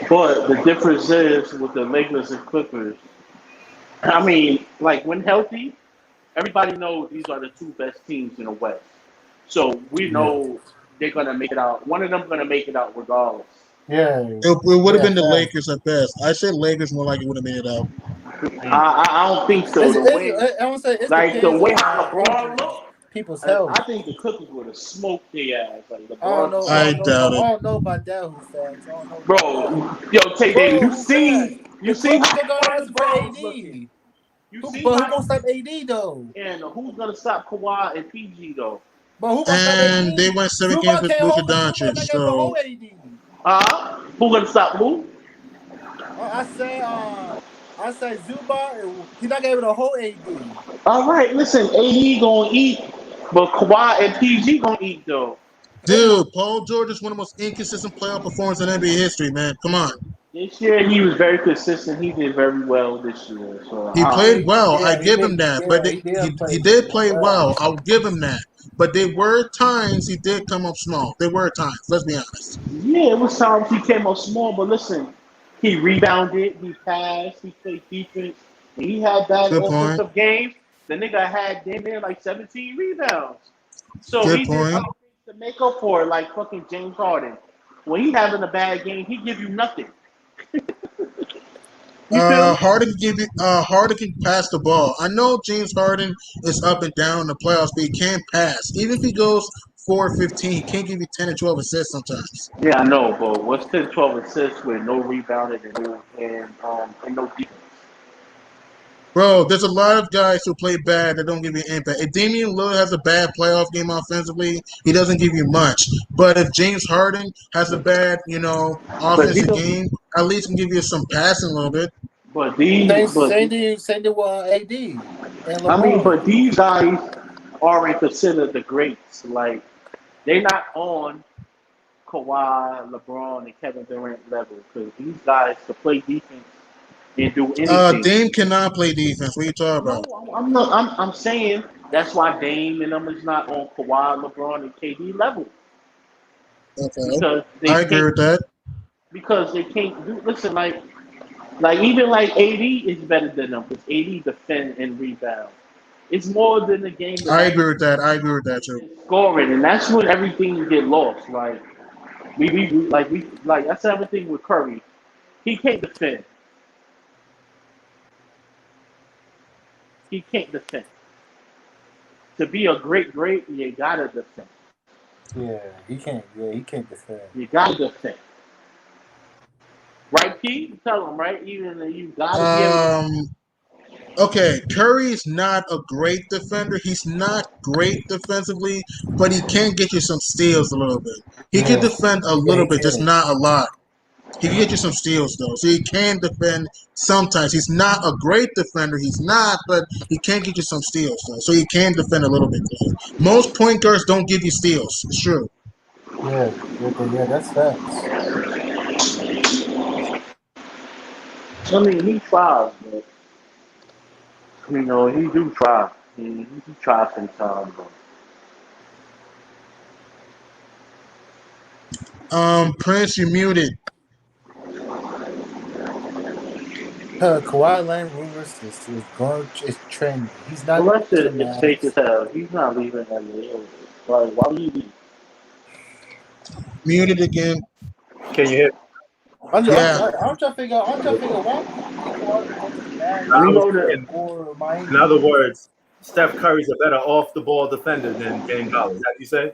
But the difference is with the Lakers and Clippers. I mean, like when healthy, everybody knows these are the two best teams in the West. So we Yeah. know they're gonna make it out. One of them gonna make it out regardless. Yeah. It would have Yeah, been the facts. Lakers at best. I said Lakers more like it would have made it out. I don't think so. The way I don't say it's like the depends way on how LeBron injuries, looked, people's health. I think the Clippers would have smoked their ass. Like I don't LeBron, know. I doubt it. I don't know about that. Who facts? I don't know bro. about that. Yo, Tay Davis, Bro, who facts? you The seen Clippers how are gonna have to Jalen play Brown's AD. looking. You But see who how gonna stop AD though? and who's gonna stop Kawhi and PG though? But who gonna stop AD? And they went 7 games with Luka Doncic. Zubac can't So hold AD. Who gonna stop who? I said Zubac. He's not gonna be able to hold AD. All right, listen, AD gonna eat, but Kawhi and PG gonna eat though. dude, Paul George is one of the most inconsistent playoff performers in NBA history, man. Come on. This year he was very consistent. He did very well this year. So He played well. Yeah, I he give did. him that. Yeah, But he did he did play well. well. I'll give him that. But there were times he did come up small. There were times. Let's be honest. yeah, it was times he came up small, but listen, he rebounded, he passed, he played defense, and he had bad Good point. offensive games. The nigga had damn near like 17 rebounds. So Good he did point. other things to make up for it, like fucking James Harden. When he having a bad game, he give you nothing. You feel me? Harden can pass the ball. I know James Harden is up and down in the playoffs, but he can pass. Even if he goes 4-15, he can't give you 10 or 12 assists sometimes. Yeah, I know, but what's 10, 12 assists with no rebounding and no defense? Bro, there's a lot of guys who play bad that don't give you impact. If Damian Lillard has a bad playoff game offensively, he doesn't give you much. But if James Harden has a bad, But he offensive don't. game, at least can give you some passing a little bit. But these, Same thing with AD and LeBron. I mean, but these guys aren't considered the greats. Like they're not on Kawhi, LeBron, and Kevin Durant level because these guys to play defense and do anything. Dame cannot play defense. What are you talking No, about? I'm not. I'm saying that's why Dame and them is not on Kawhi, LeBron, and KD level Okay. because they I agree with that. because they can't do. Listen, like even like AD is better than them because AD defend and rebound. It's more than the game. I agree with that. I agree with that too. Scoring, and that's when everything get lost. Like that's everything with Curry. He can't defend. He can't defend. To be a great, you gotta defend. Yeah, he can't. Yeah, he can't defend. You gotta defend. Right, Pete? Tell him, right? Even you gotta be able to. Okay, Curry's not a great defender. He's not great defensively, but he can get you some steals a little bit. He can defend a little bit, just not a lot. He can get you some steals though, so he can defend sometimes. He's not a great defender. He's not, but he can get you some steals though, so he can defend a little bit. Most point guards don't give you steals. It's true. Yeah, that's facts. I mean, he tries, but he do try. He tries sometimes, but. Prince, you're muted. Kawhi Leonard rumors is trending. He's not. Well, that shit is fake as hell. He's not leaving LA. Like, why would he leave? Muted again. Can you hear? I'm trying to figure out why. In other words, Steph Curry's a better off the ball defender than Game Collins. That you say?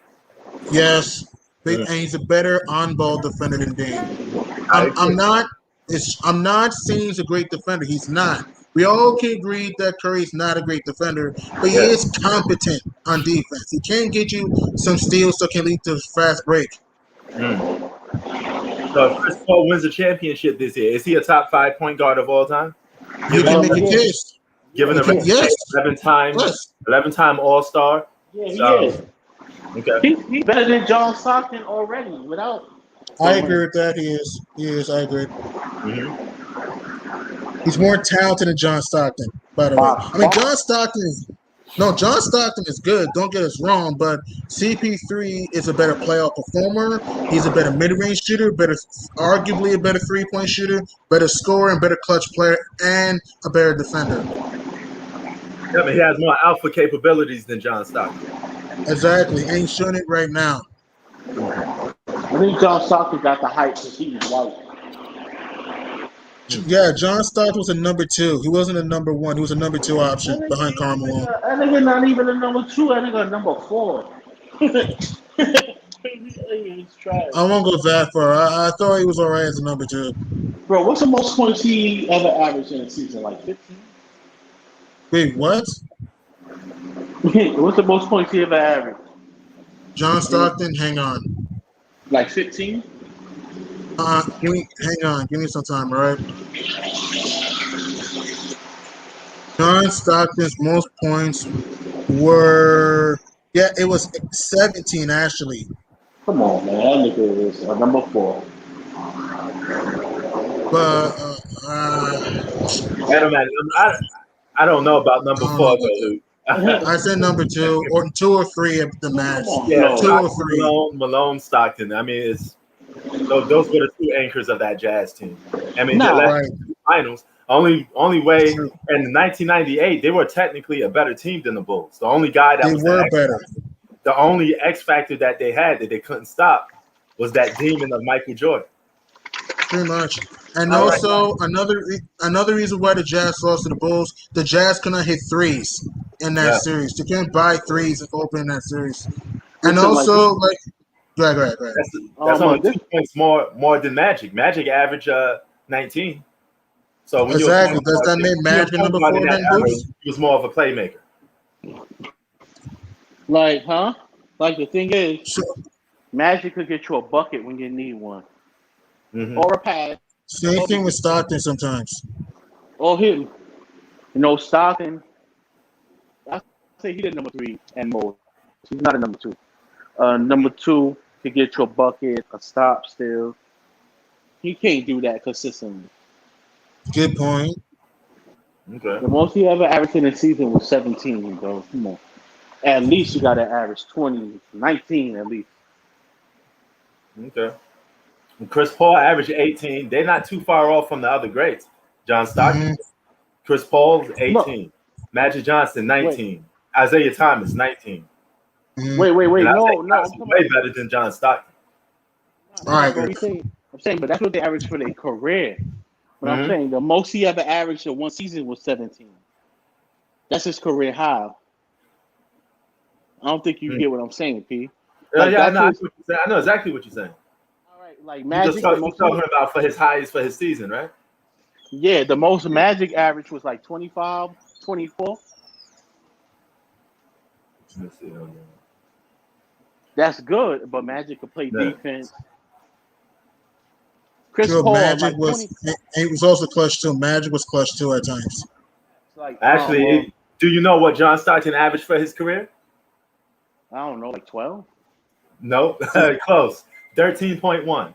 Yes. Mhm. and he's a better on-ball defender than Dame. I I'm agree. not. I'm not saying he's a great defender. He's not. We all can agree that Curry's not a great defender, but he Yeah. is competent on defense. He can get you some steals, so can lead to fast break. Mm. So if Chris Paul wins the championship this year, is he a top 5 point guard of all time? You Given can Hell make a yeah. case. given You the can, resume, yes, 11 yes. time All Star. Yeah, he So is. okay. He's better than John Stockton already without the I agree ring. with that. He is. He is. I agree. Hmm. He's more talented than John Stockton, by the way. By I mean, far. John Stockton is good. Don't get us wrong, but CP3 is a better playoff performer. He's a better mid-range shooter, arguably a better three-point shooter, better scorer, and better clutch player, and a better defender. Yeah, but he has more alpha capabilities than John Stockton. Exactly, and he's showing it right now. I think John Stockton got the hype because he was white. Yeah, John Stockton was a number 2. He wasn't a number 1. He was a number 2 option That behind Karl Malone. nigga not even a number 2. That nigga a number 4. It's trash. I won't go that far. I thought he was all right as a number 2. Bro, what's the most points he ever averaged in a season? Like 15? Wait, what? What's the most points he ever averaged? John Stockton, hang on. Like 15? Hang on. Give me some time, all right? John Stockton's most points were, it was 17 actually. Come on, man. That nigga is a number 4. But I don't know about number I don't 4 know though, about Luke. I said number 2 or 2 or 3 at the max. Come on, Yeah, no. 2 or Stockton, 3. Malone, Stockton. I mean, those were the 2 anchors of that Jazz team. I mean, they Nah. left Right. the finals. Only way True. in 1998 they were technically a better team than the Bulls. The only guy that They was were better. the only X factor that they had that they couldn't stop was that demon of Michael Jordan. Pretty much. And All also another reason why the Jazz lost to the Bulls, the Jazz could not hit threes in that Yeah. series. They couldn't buy threes and open in that series. Listen, And also, go ahead. That's only 2 points more than Magic. Magic averaged 19. So when Exactly. you're Does that make Magic number 4 in that then, era, Bruce? he was more of a playmaker. Like, huh? Like, the thing is, So, Magic could get you a bucket when you need one. Mhm. Or a pass. same thing with Stockton sometimes. Or him. You know, Stockton, I say he did number 3 and more. He's not a number 2. Number 2 could get you a bucket, a stop still. He can't do that consistently. Good point. Okay. The most he ever averaged in a season was 17, bro. Come on. At least you got to average 20, 19 at least. Okay. And Chris Paul averaged 18. They're not too far off from the other greats. John Stockton, Mhm. Chris Paul's 18. Magic Johnson 19. Isaiah Thomas 19. Mhm. Wait. And No, Isaiah I'm Thomas is talking way better than John Stockton. All right, about, good. I'm saying, but that's what they averaged for their career. But I'm Mhm. saying the most he ever averaged in one season was 17. That's his career high. I don't think you get what I'm saying, P. Like, Yeah, I that's know, his- I know exactly what you're saying. all right, like You're Magic, talking about for his highest for his season, right? yeah, the most Magic average was like 25, 24. Let me see. That's good, but Magic could play Yeah. defense. Chris Sure, Paul, Magic like was 20, he was also clutch too. Magic was clutch too at times. like Actually, do you know what John Stockton averaged for his career? I don't know, like 12. No, close. 13.1.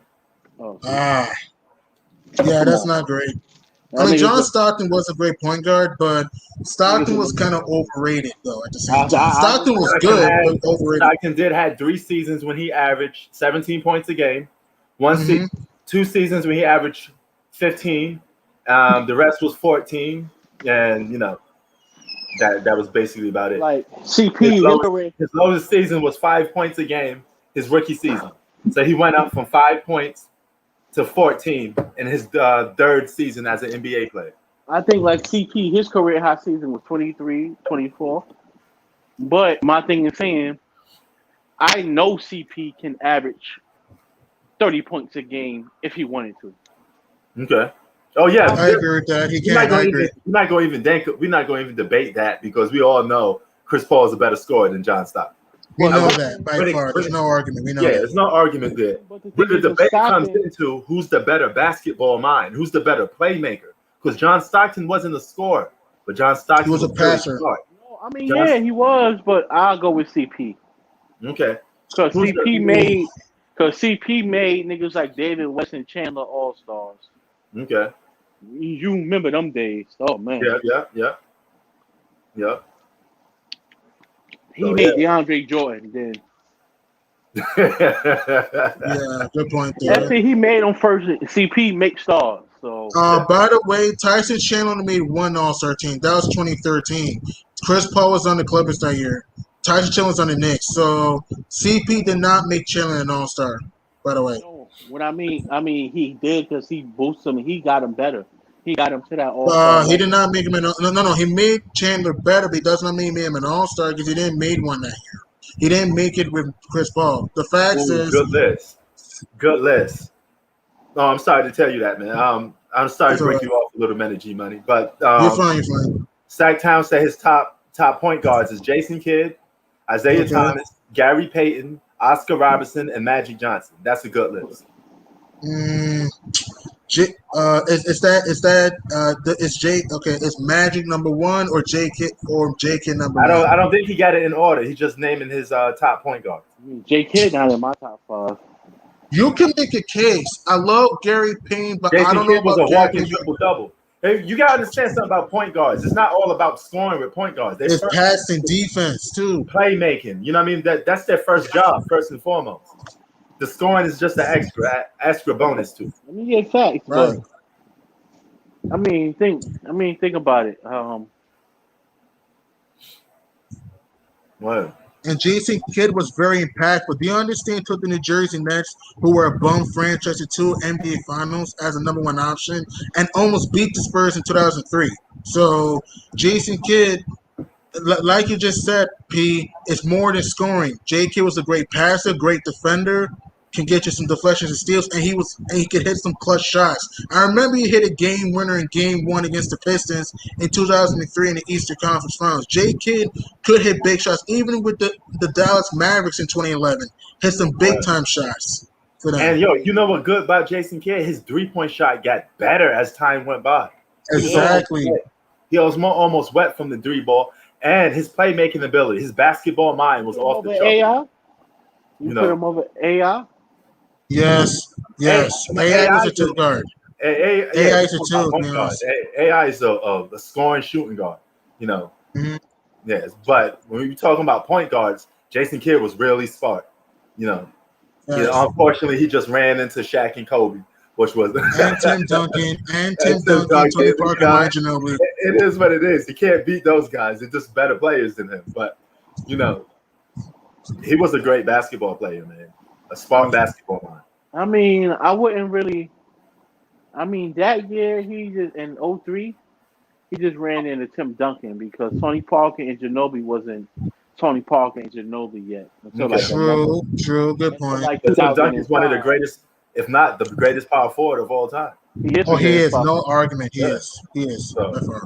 Oh, Yeah, that's not great. That I mean, nigga's John a- Stockton was a great point guard, but Stockton was kind of overrated though. At the same time, Stockton was good, but overrated. Stockton did had 3 seasons when he averaged 17 points a game. One season, 2 seasons when he averaged 15. The rest was 14, and that was basically about it. like CP, His lowest season was 5 points a game, his rookie season. So he went up from 5 points to 14 in his third season as an NBA player. I think like CP, his career high season was 23, 24. But my thing is saying, I know CP can average 30 points a game if he wanted to. Okay. Oh yeah, I agree with that. He we're not can. I going agree. to even debate that because we all know Chris Paul is a better scorer than John Stockton. We know But- that by but it- far. but There's it- no argument. We know Yeah, that. there's no argument there. But the But thing the is with debate comes Stockton, into who's the better basketball mind, who's the better playmaker. Because John Stockton wasn't a scorer, but John Stockton He was a really passer. smart. no, I mean, John- yeah, he was, but I'll go with CP. Okay. Because Who's CP the- made niggas like David West and Chandler All Stars. Okay. You remember them days? Oh man, Yeah. he Oh, made DeAndre Jordan. Then Yeah, good point there. after he made them first, CP make stars. So By the way, Tyson Chandler made one All-Star team. That was 2013. Chris Paul was on the Clippers that year. Tyson Chandler was on the Knicks. So CP did not make Chandler an All-Star, by the way. no, what I mean he did because he boosted him. He got him better. He got him to that All Star. He did not make him an no. He made Chandler better, but he does not make him an All-Star because he didn't make one that year. He didn't make it with Chris Paul. The fact Ooh, is, good list. No, I'm sorry to tell you that, man. I'm sorry It's to break all you off a little minute, G Money, but you're fine. You're fine. Stack Town said his top point guards is Jason Kidd, Isaiah Okay. Thomas, Gary Payton, Oscar Robertson, and Magic Johnson. That's a good list. Is Jay okay? Is Magic number one or J Kid number one? I don't think he got it in order. He's just naming his top point guard. J Kidd not in my top 5. You can make a case. I love Gary Payne, but I Jason don't know Kidd was about a walking Gary Payne. triple double. Hey, you gotta understand something about point guards. It's not all about scoring with point guards. They It's first passing defense too. playmaking. You know what I mean? That's their first job, first and foremost. The scoring is just an extra bonus too. I mean, yeah, facts, Right. but think about it. Wow. And Jason Kidd was very impactful. Do you understand? Took the New Jersey Nets, who were a bum franchise, to 2 NBA Finals as a number one option, and almost beat the Spurs in 2003. So Jason Kidd, like you just said, P, it's more than scoring. J. Kidd was a great passer, great defender, can get you some deflections and steals, and he could hit some clutch shots. I remember he hit a game winner in Game 1 against the Pistons in 2003 in the Eastern Conference Finals. J. Kidd could hit big shots, even with the Dallas Mavericks in 2011. Hit some big time shots for them. And you know what good about Jason Kidd? His 3-point shot got better as time went by. Exactly. He was almost wet from the 3 ball, and his playmaking ability, his basketball mind was off the over chart. AI. You You put know. him over AI. Yes. AI was a two guard. AI is a two, point to be guard. honest. AI is a scoring shooting guard. You know. Mhm. Yes, but when we talking about point guards, Jason Kidd was really smart. You know. Yes. Yeah, unfortunately, he just ran into Shaq and Kobe, which was And Tim Duncan, And Tim Duncan, Tony Parker, God. Mike Ginobili. It is what it is. He can't beat those guys. They're just better players than him. But you know, he was a great basketball player, man. A smart basketball mind. I mean, I wouldn't really. I mean, that year he just in 03, he just ran into Tim Duncan because Tony Parker and Ginobili wasn't Tony Parker and Ginobili yet. Until like True. Good point. like Tim Duncan is one of the 2005. greatest, if not the greatest power forward of all time. He is. Oh, the he greatest is. power- No argument. He Yeah. is. He is. So- By far.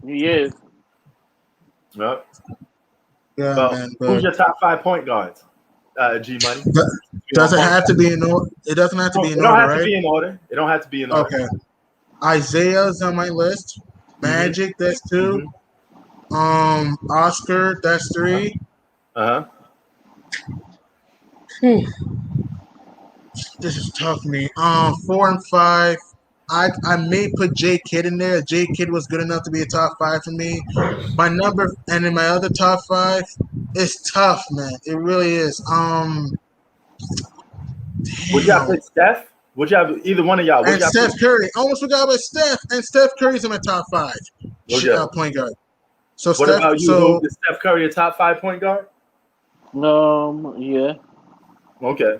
He is. Yeah. Yeah, So, man. who's But your top 5 point guards? G Money. does it have to be in order? It doesn't have to be It in don't order, have to right? be in order. It don't have to be in order. Okay. Isaiah's on my list. Magic, that's 2. Oscar, that's 3. Uh This is tough for me. 4 and 5. I may put J Kidd in there. J Kidd was good enough to be a top 5 for me. My number and in my other top 5, it's tough, man. It really is. Would y'all put Steph? Would y'all either one of y'all? Would And y'all Steph put, Curry. I almost forgot about Steph. And Steph Curry's in my top 5. Okay. Point guard. So what Steph. about you? So Is Steph Curry a top 5 point guard? Yeah. Okay.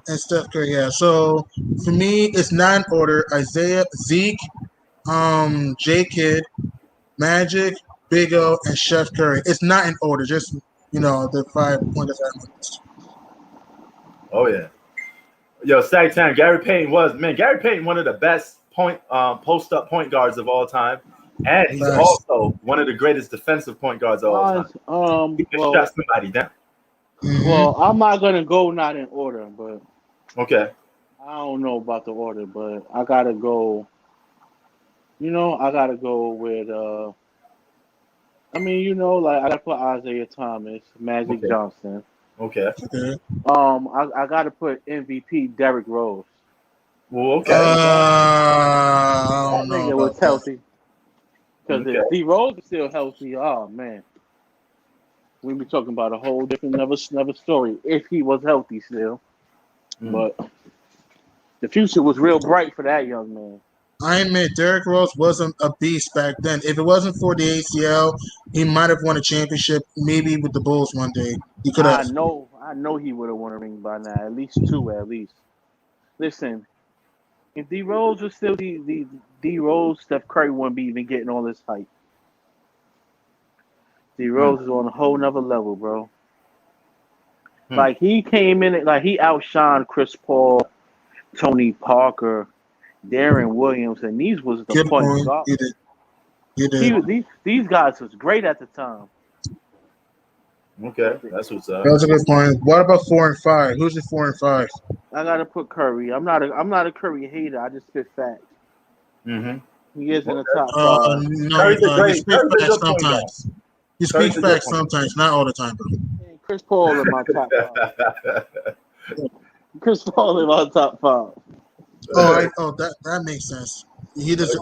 and Steph Curry, yeah. So for me, it's not in order. Isaiah, Zeke, J Kidd, Magic, Big O, and Chef Curry. It's not in order. Just the 5 pointers I mentioned. Oh yeah. Yo, Stag Time. Gary Payton one of the best post up point guards of all time, and he's Facts. also one of the greatest defensive point guards of all time. Mine's He can shut somebody down. Mm-hmm. I'm not gonna go not in order, but Okay. I don't know about the order, but I gotta go. I gotta go with. I gotta put Isaiah Thomas, Magic Okay. Johnson. Okay. Okay. I gotta put MVP Derrick Rose. Well, okay. I That don't know nigga was about that. healthy. Because Okay. if D Rose is still healthy, oh man, we'd be talking about a whole different another story if he was healthy still. Mm. But the future was real bright for that young man. I admit Derrick Rose wasn't a beast back then. If it wasn't for the ACL, he might have won a championship, maybe with the Bulls one day. He could have. I know he would have won a ring by now, at least two, at least. Listen, if D Rose was still D Rose, Steph Curry wouldn't be even getting all this hype. D Rose is on a whole nother level, bro. Like he came in, like he outshined Chris Paul, Tony Parker, Darren Williams, and these was the Good point point. guard. You did. These guys was great at the time. Okay. That's what's up. That's a good point. What about 4 and 5? Who's your 4 and 5? I gotta put Curry. I'm not a Curry hater. I just spit facts. Mm-hmm. He is in the top No, five. Curry's a you great- speak Curry's a facts good point sometimes. You speak Curry's a good facts point. sometimes, not all the time, bro. And Chris Paul in my top five. Chris Paul in my top five. That makes sense. He does.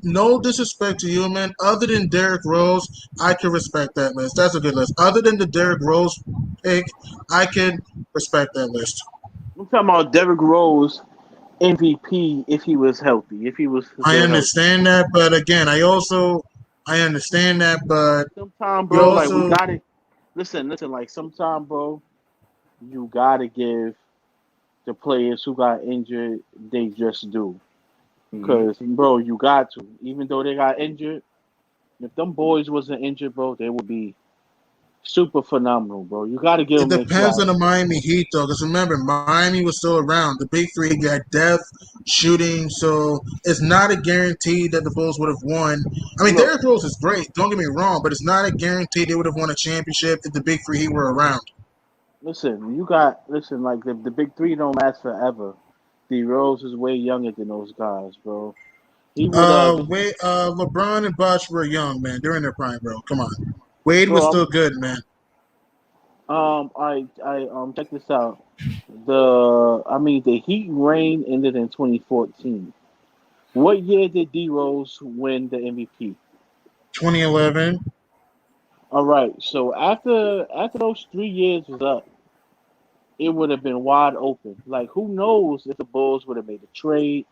No disrespect to you, man. Other than Derrick Rose, I can respect that list. That's a good list. Other than the Derrick Rose pick, I can respect that list. I'm talking about Derrick Rose MVP if he was healthy. If he was I understand that, but again, I understand that, but sometimes, you bro, like also- we gotta listen. Like sometimes, bro, you gotta give the players who got injured they just do. Because, bro, you got to. Even though they got injured, if them boys wasn't injured, bro, they would be super phenomenal, bro. You got to give it them depends on the Miami Heat, though. Because remember, Miami was still around. The big three got depth, shooting, so it's not a guarantee that the Bulls would have won. I mean, Derrick Rose is great. Don't get me wrong, but it's not a guarantee they would have won a championship if the big three Heat were around. Listen, like the big three don't last forever. D Rose is way younger than those guys, bro. LeBron and Bosh were young, man. They're in their prime, bro. Come on. Wade was still good, man. Check this out. The Heat reign ended in 2014. What year did D Rose win the MVP? 2011. All right. So after those 3 years was up, it would have been wide open. Like, who knows if the Bulls would have made a trade?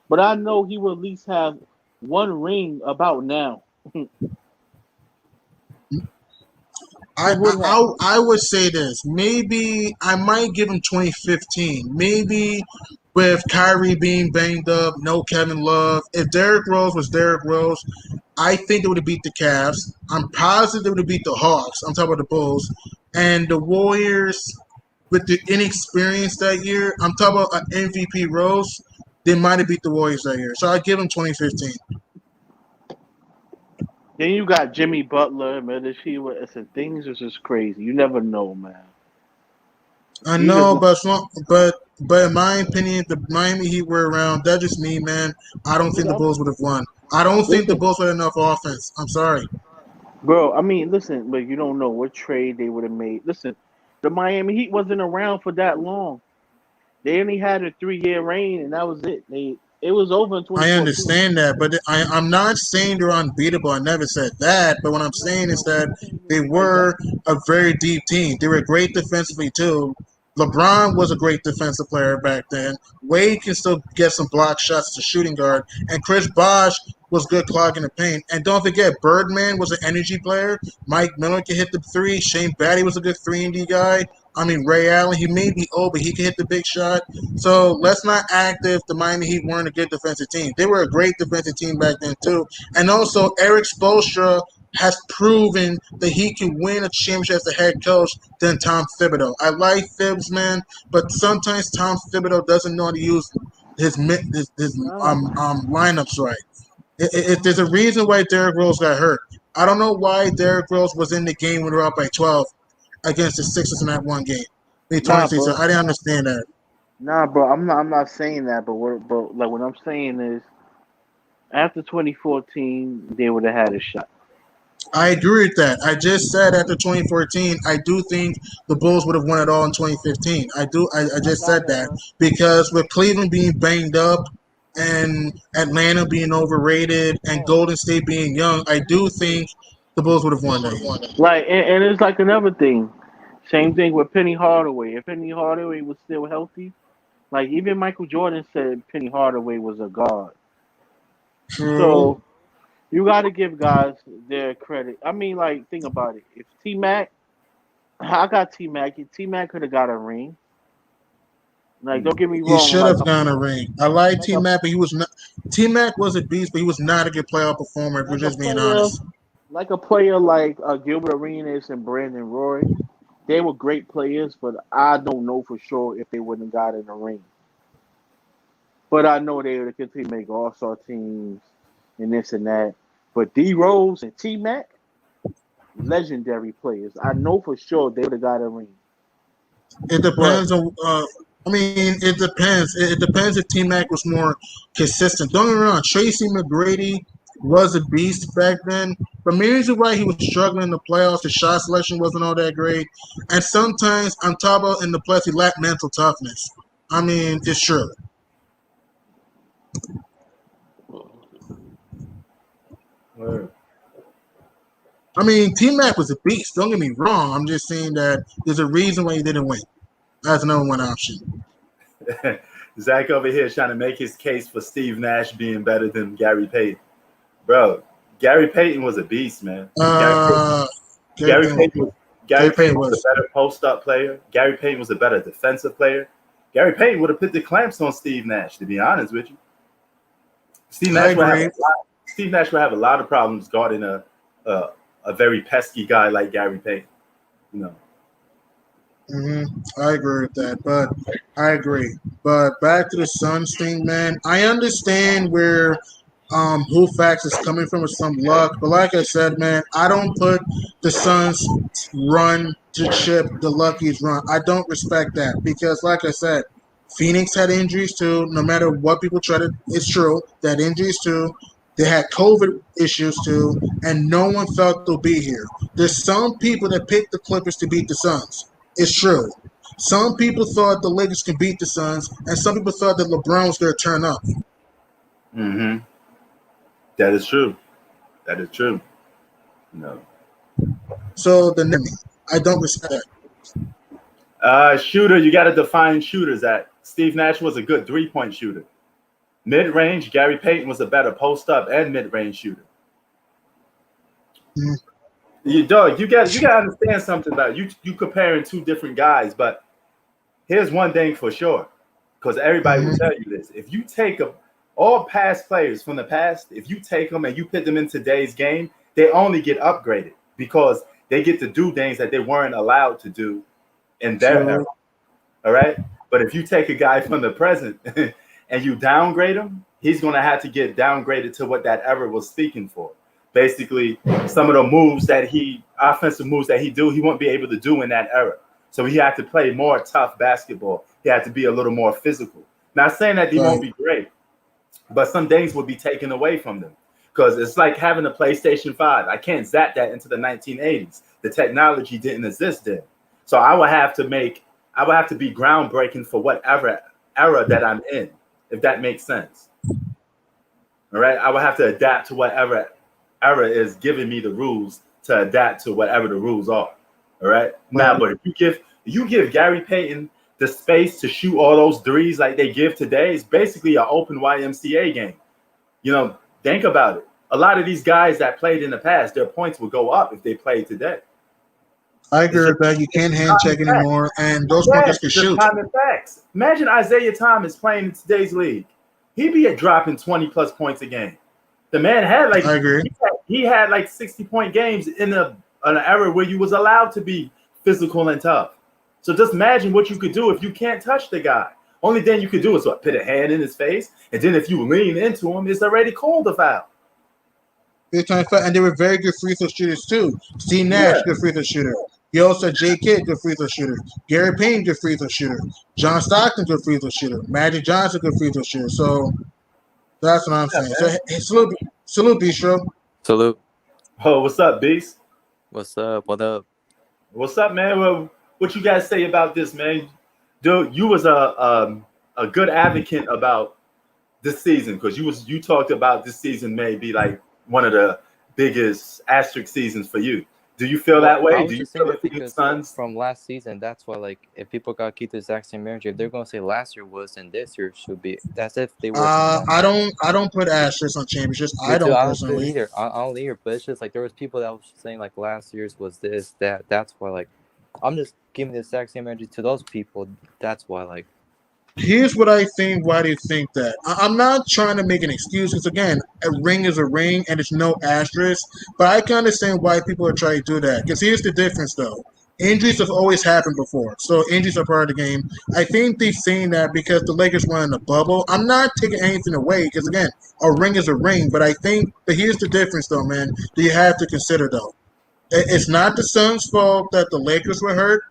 But I know he will at least have one ring about now. I would say this. Maybe I might give him 2015. Maybe with Kyrie being banged up, no Kevin Love. If Derrick Rose was Derrick Rose, I think they would have beat the Cavs. I'm positive they would have beat the Hawks. I'm talking about the Bulls. And the Warriors, with the inexperience that year, I'm talking about an MVP Rose, they might have beat the Warriors that year. So I give him 2015. Then you got Jimmy Butler, man. Things are just crazy. You never know, man. I know, but in my opinion, the Miami Heat were around. That's just me, man. I don't think the Bulls would have won. I don't think the Bulls had enough offense. I'm sorry. Bro, I mean, listen, but you don't know what trade they would have made. Listen, the Miami Heat wasn't around for that long. They only had a 3-year reign, and that was it. It was over in 2014. I understand that, but I'm not saying they're unbeatable. I never said that. But what I'm saying is that they were a very deep team. They were great defensively, too. LeBron was a great defensive player back then. Wade can still get some block shots as a shooting guard. And Chris Bosh was good clogging the paint. And don't forget, Birdman was an energy player. Mike Miller could hit the three. Shane Batty was a good 3-and-D guy. I mean, Ray Allen, he may be old, but he can hit the big shot. So let's not act if the Miami Heat weren't a good defensive team. They were a great defensive team back then, too. And also, Eric Spoelstra has proven that he can win a championship as a head coach than Tom Thibodeau. I like Thibs, man, but sometimes Tom Thibodeau doesn't know how to use his lineups right. There's a reason why Derrick Rose got hurt. I don't know why Derrick Rose was in the game when we were up by 12 against the Sixers in that one game. Nah, bro. I didn't understand that. Nah, bro. I'm not saying that, but what I'm saying is, after 2014, they would have had a shot. I agree with that. I just said after 2014, I do think the Bulls would have won it all in 2015. I just said that because with Cleveland being banged up and Atlanta being overrated and Golden State being young, I do think the Bulls would have won that. Like, and it's like another thing. Same thing with Penny Hardaway. If Penny Hardaway was still healthy, like even Michael Jordan said Penny Hardaway was a god. True. So you got to give guys their credit. I mean, like, think about it. If T-Mac, I got T-Mac. T-Mac could have got a ring. Like, don't get me wrong. He should have like, gotten a ring. I like T-Mac, but he was not. T-Mac was a beast, but he was not a good playoff performer. If we're just being honest. Like a player like Gilbert Arenas and Brandon Roy, they were great players, but I don't know for sure if they wouldn't have gotten a ring. But I know they would continue to make all-star teams and this and that. But D Rose and T Mac, legendary players. I know for sure they would have got a ring. It depends on. It depends. It depends if T Mac was more consistent. Don't get me wrong. Tracy McGrady was a beast back then. But maybe why he was struggling in the playoffs. His shot selection wasn't all that great, and sometimes on top of in the playoffs he lacked mental toughness. I mean, it's true. I mean, T-Mac was a beast. Don't get me wrong. I'm just saying that there's a reason why he didn't win. That's another one option. Zach over here trying to make his case for Steve Nash being better than Gary Payton. Bro, Gary Payton was a beast, man. Gary Payton was a better post-up player. Gary Payton was a better defensive player. Gary Payton would have put the clamps on Steve Nash, to be honest with you. Steve Nash would have a lot of problems guarding a very pesky guy like Gary Payton. You know. I agree with that, but I agree. But back to the Suns thing, man. I understand where Houfax is coming from with some luck, but like I said, man, I don't put the Suns run to chip the Lucky's run. I don't respect that because, like I said, Phoenix had injuries too. No matter what people try to, it's true. They had injuries too. They had COVID issues too, and no one felt they'll be here. There's some people that picked the Clippers to beat the Suns. It's true. Some people thought the Lakers could beat the Suns, and some people thought that LeBron was going to turn up. That is true. That is true. No. So I don't respect that. Shooter, you got to define shooters. That Steve Nash was a good three-point shooter. Mid-range, Gary Payton was a better post-up and mid-range shooter. You got to understand something about it. You comparing two different guys, but here's one thing for sure, because everybody will tell you this: if you take all past players from the past, if you take them and you put them in today's game, they only get upgraded because they get to do things that they weren't allowed to do in their era. All right, but if you take a guy from the present and you downgrade him, he's going to have to get downgraded to what that era was speaking for. Basically, some of the offensive moves that he won't be able to do in that era. So he had to play more tough basketball. He had to be a little more physical. Not saying that he won't be great, but some things will be taken away from them because it's like having a PlayStation 5. I can't zap that into the 1980s. The technology didn't exist then. So I would have to be groundbreaking for whatever era that I'm in, if that makes sense. All right. I would have to adapt to whatever era is giving me the rules to adapt to whatever the rules are. All right. Now, but if you give Gary Payton the space to shoot all those threes like they give today, it's basically an open YMCA game. You know, think about it. A lot of these guys that played in the past, their points would go up if they played today. I agree with that. You can't hand check anymore, and those pointers can shoot. Common facts. Imagine Isaiah Thomas playing in today's league. He'd be dropping 20 plus points a game. The man had I agree. he had like 60-point games in an era where you was allowed to be physical and tough. So just imagine what you could do if you can't touch the guy. Only thing you could do is what, put a hand in his face, and then if you lean into him, it's already called a foul. Big time foul. And they were very good free throw shooters too. Steve Nash, Yeah. good free throw shooter. You also had Jay Kidd, good free throw shooter. Gary Payne, good free throw shooter. John Stockton, good free throw shooter. Magic Johnson, good free throw shooter. So that's what I'm saying. So hey, salute Bistro. Salute. Oh, what's up, Beast? What's up? What up? What's up, man? Well, what you guys say about this, man? Dude, you was a good advocate about this season because you talked about this season may be like one of the biggest asterisk seasons for you. Do you feel that I way? was Do you just saying feel that the because Suns? from last season, that's why, like, if people got to keep the exact same energy, if they're going to say last year was, then this year should be. That's if they were saying last year. I don't put asterisks on championships. Me I too. don't I don't put it personally. either. I don't either. But it's just like there was people that was saying like last year's was this, that. That's why, like, I'm just giving the exact same energy to those people. That's why, like, Here's what I think. Why do you think that? I'm not trying to make an excuse because again, a ring is a ring and it's no asterisk. But I can understand why people are trying to do that. Because here's the difference, though. Injuries have always happened before, so injuries are part of the game. I think they've seen that because the Lakers were in the bubble. I'm not taking anything away because again, a ring is a ring. But I think, but here's the difference, though, man. That you have to consider, though. It's not the Suns' fault that the Lakers were hurt.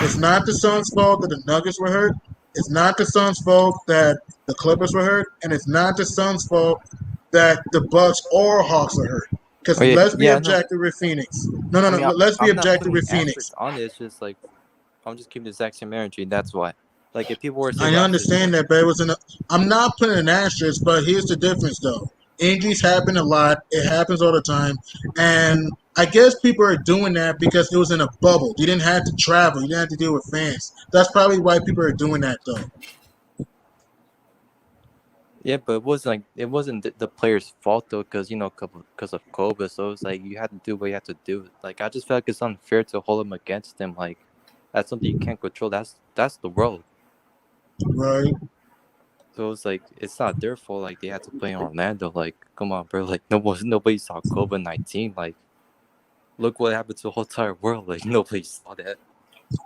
It's not the Suns' fault that the Nuggets were hurt. It's not the Suns' fault that the Clippers were hurt, and it's not the Suns' fault that the Bucks or Hawks are hurt. Because oh, yeah, let's be yeah, no. objective with Phoenix. No. I mean, Let's be I'm not objective putting with Phoenix. asterisks on it. It's just like I'm just keeping the exact same energy. That's why. Like if people were saying I last year, understand that, but it was I'm not putting an asterisk, but here's the difference, though. Injuries happen a lot. It happens all the time, and I guess people are doing that because it was in a bubble. You didn't have to travel. You didn't have to deal with fans. That's probably why people are doing that, though. yeah, but it wasn't the players' fault though, because because of COVID. So it's like you had to do what you had to do. Like I just felt like it's unfair to hold them against them. Like that's something you can't control. That's the world. Right. So it's like it's not their fault. Like they had to play in Orlando. Like come on, bro. Like nobody saw COVID-19. Like look what happened to the whole entire world. Like nobody saw that.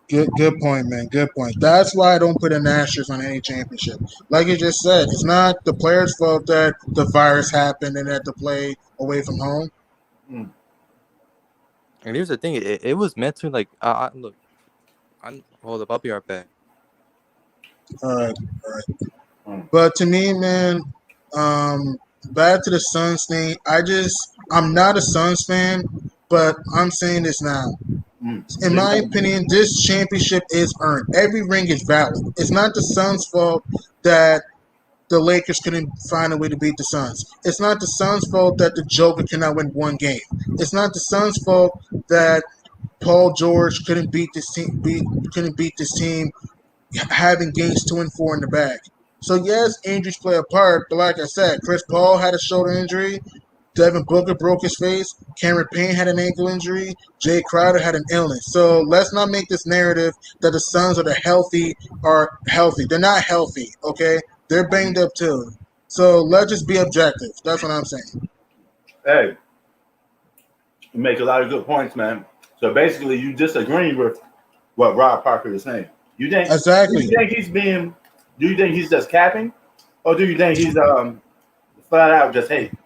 Good point, man. Good point. That's why I don't put an asterisk on any championship. Like you just said, it's not the players' fault that the virus happened and had to play away from home. Mm. And here's the thing. It was meant to like. Look. Hold up. I'll be right back. All right. But to me, man, back to the Suns thing. I'm not a Suns fan, but I'm saying this now. In my opinion, this championship is earned. Every ring is valid. It's not the Suns' fault that the Lakers couldn't find a way to beat the Suns. It's not the Suns' fault that the Joker cannot win one game. It's not the Suns' fault that Paul George couldn't beat this team having games 2 and 4 in the bag. So yes, injuries play a part, but like I said, Chris Paul had a shoulder injury. Devin Booker broke his face. Cameron Payne had an ankle injury. Jay Crowder had an illness. So let's not make this narrative that the Suns are healthy. They're not healthy, okay? They're banged up too. So let's just be objective. That's what I'm saying. Hey, you make a lot of good points, man. So basically, you disagree with what Rob Parker is saying. You think Exactly. Do you think he's just capping, or do you think he's flat out just hating?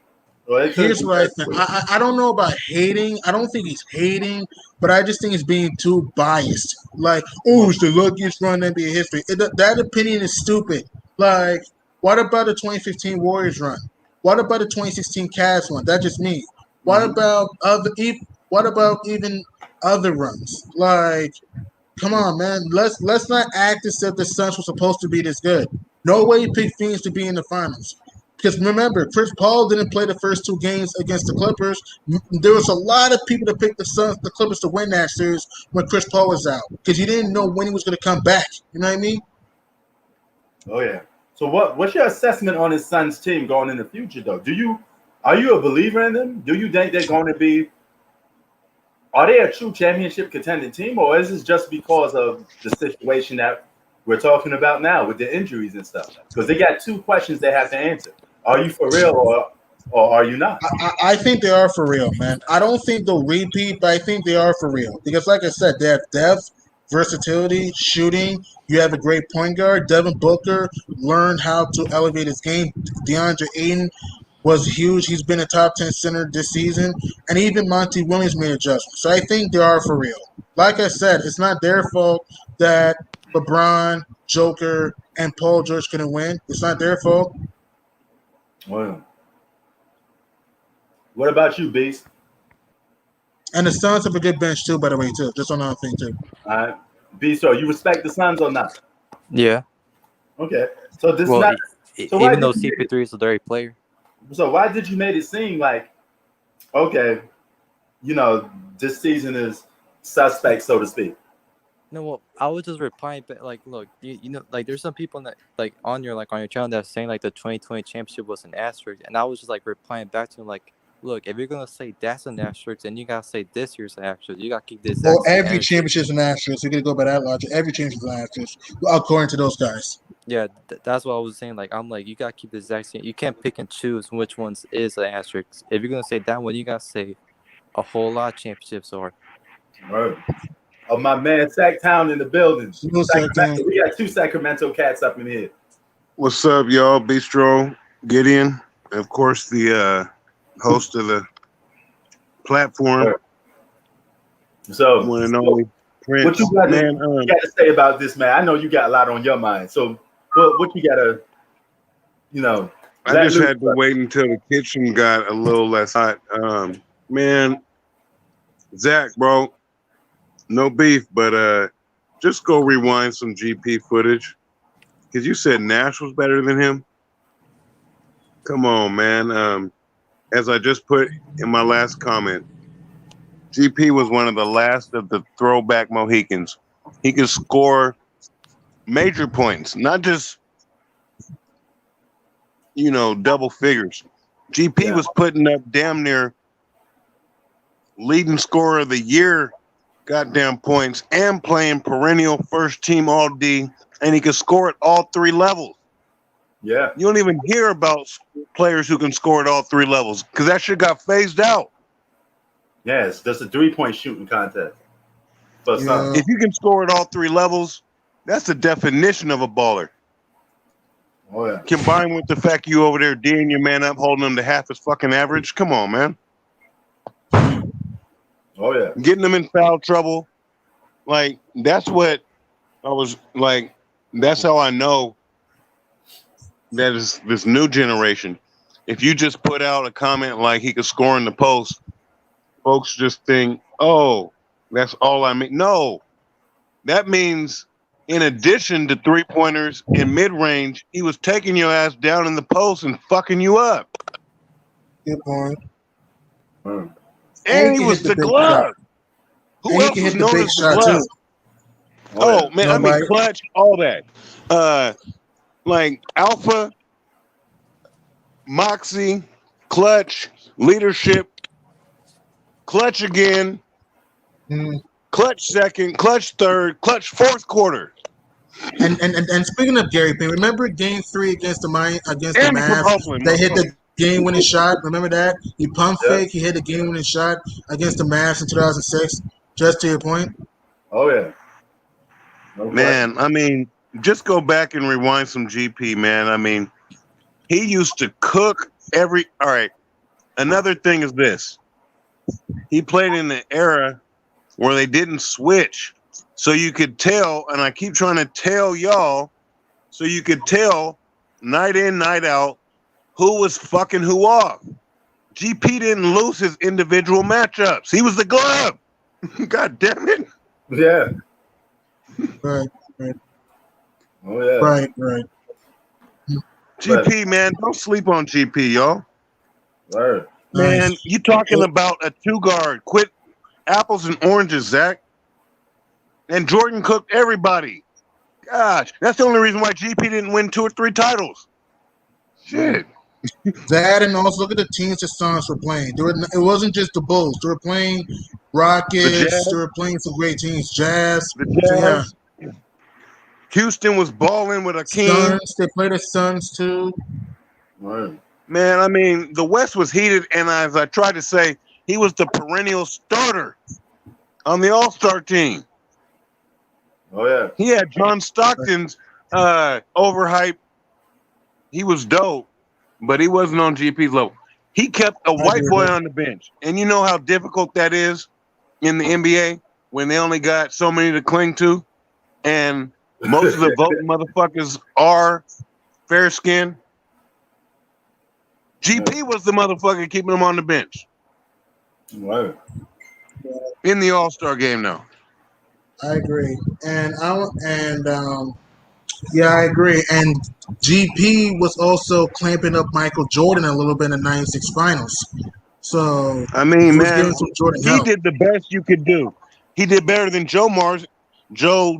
Here's what I think. I don't know about hating. I don't think he's hating, but I just think he's being too biased. Like, oh, it's the luckiest run in NBA history. That opinion is stupid. Like, what about the 2015 Warriors run? What about the 2016 Cavs run? That's just me. What about even other runs? Like, come on, man. Let's not act as if the Suns were supposed to be this good. No way you picked Phoenix to be in the finals. Because remember, Chris Paul didn't play the first 2 games against the Clippers. There was a lot of people that picked the Clippers to win that series when Chris Paul was out. Because you didn't know when he was going to come back. You know what I mean? Oh yeah. So what's your assessment on his Suns team going in the future, though? Are you a believer in them? Do you think they're going to be? Are they a true championship contending team, or is this just because of the situation that we're talking about now with the injuries and stuff? Because they got 2 questions they have to answer. Are you for real, or or are you not? I think they are for real, man. I don't think they'll repeat, but I think they are for real. Because, like I said, they have depth, versatility, shooting. You have a great point guard. Devin Booker learned how to elevate his game. DeAndre Ayton was huge. He's been a top 10 center this season. And even Monty Williams made adjustments. So I think they are for real. Like I said, it's not their fault that LeBron, Joker, and Paul George couldn't win. It's not their fault. Well, what about you, Beast? And the Suns have a good bench too, by the way, too. Just on another thing too. All right, Beast, so you respect the Suns or not? Yeah. Okay, so this Well, not. So why even though did you make CP3 is a dirty player. So why did you make it seem like, okay, this season is suspect, so to speak? No, well, I was just replying, but like, look, like, there's some people that like on your channel that's saying like the 2020 championship was an asterisk, and I was just like replying back to him like, look, if you're gonna say that's an asterisk, then you gotta say this year's an asterisk. You gotta keep this. Well, every championship's an asterisk. You're gonna go by that logic. Every championship's an asterisk, according to those guys. Yeah, that's what I was saying. Like, I'm like, you gotta keep the exact same. You can't pick and choose which ones is an asterisk. If you're gonna say that one, you gotta say a whole lot of championships are. Right. Oh, my man, Sacktown in the building. No, Sacktown. We got 2 Sacramento cats up in here. What's up, y'all? Bistro, Gideon, and of course the host of the platform. So, one and only Prince. What you got to say about this, man? I know you got a lot on your mind. So, what you got to, I just had to wait until the kitchen got a little less hot. Man, Zach, bro, no beef, but just go rewind some GP footage. Because you said Nash was better than him. Come on, man. As I just put in my last comment, GP was one of the last of the throwback Mohicans. He could score major points, not just, double figures. GP was putting up damn near leading scorer of the year goddamn points and playing perennial first team all D, and he could score at all 3 levels. Yeah. You don't even hear about players who can score at all 3 levels because that shit got phased out. Yeah, it's just a 3-point shooting contest. If you can score at all 3 levels, that's the definition of a baller. Oh, yeah. Combined with the fact you over there D'ing your man up, holding him to half his fucking average. Come on, man. Oh, yeah. Getting them in foul trouble. Like, that's what I was like, that's how I know that is this new generation. If you just put out a comment like he could score in the post, folks just think, oh, that's all I mean. No, that means in addition to 3-pointers in mid-range, he was taking your ass down in the post and fucking you up. Good point. And he was the glove. Who else was known as the glove? Oh, man, I mean, clutch, all that. Like alpha, moxie, clutch, leadership, clutch again, clutch second, clutch third, clutch fourth quarter. And speaking of Gary Payne, remember Game 3 against the Mavs? They hit the game-winning shot. Remember that? He pump fake. He hit the game-winning shot against the Mavs in 2006. Just to your point. Oh yeah. Man, I mean, just go back and rewind some GP, man. I mean, he used to cook every. All right. Another thing is this. He played in the era where they didn't switch. So you could tell, and I keep trying to tell y'all, so you could tell night in, night out, who was fucking who off. GP didn't lose his individual matchups. He was the glove. God damn it. Yeah. Right. Oh, yeah. Right. GP, man, don't sleep on GP, y'all. Right. Man, you talking about a 2-guard. Quit apples and oranges, Zach. And Jordan cooked everybody. Gosh, that's the only reason why GP didn't win 2 or 3 titles. Shit. That, and also look at the teams the Suns were playing. It wasn't just the Bulls. They were playing Rockets. They were playing some great teams. Jazz. So, yeah. Houston was balling with a king. Suns. They played the Suns too. Right. Man, I mean, the West was heated, and as I tried to say, he was the perennial starter on the All-Star team. Oh yeah. He had John Stockton's overhype. He was dope, but he wasn't on GP's level. He kept a white boy on the bench, and you know how difficult that is in the NBA when they only got so many to cling to, and most of the voting motherfuckers are fair skinned. GP was the motherfucker keeping him on the bench Right. in the All-Star game now. I agree, and yeah, I agree. And GP was also clamping up Michael Jordan a little bit in the '96 finals. So I mean, he was man, giving some Jordan he help. did the best you could do. He did better than Joe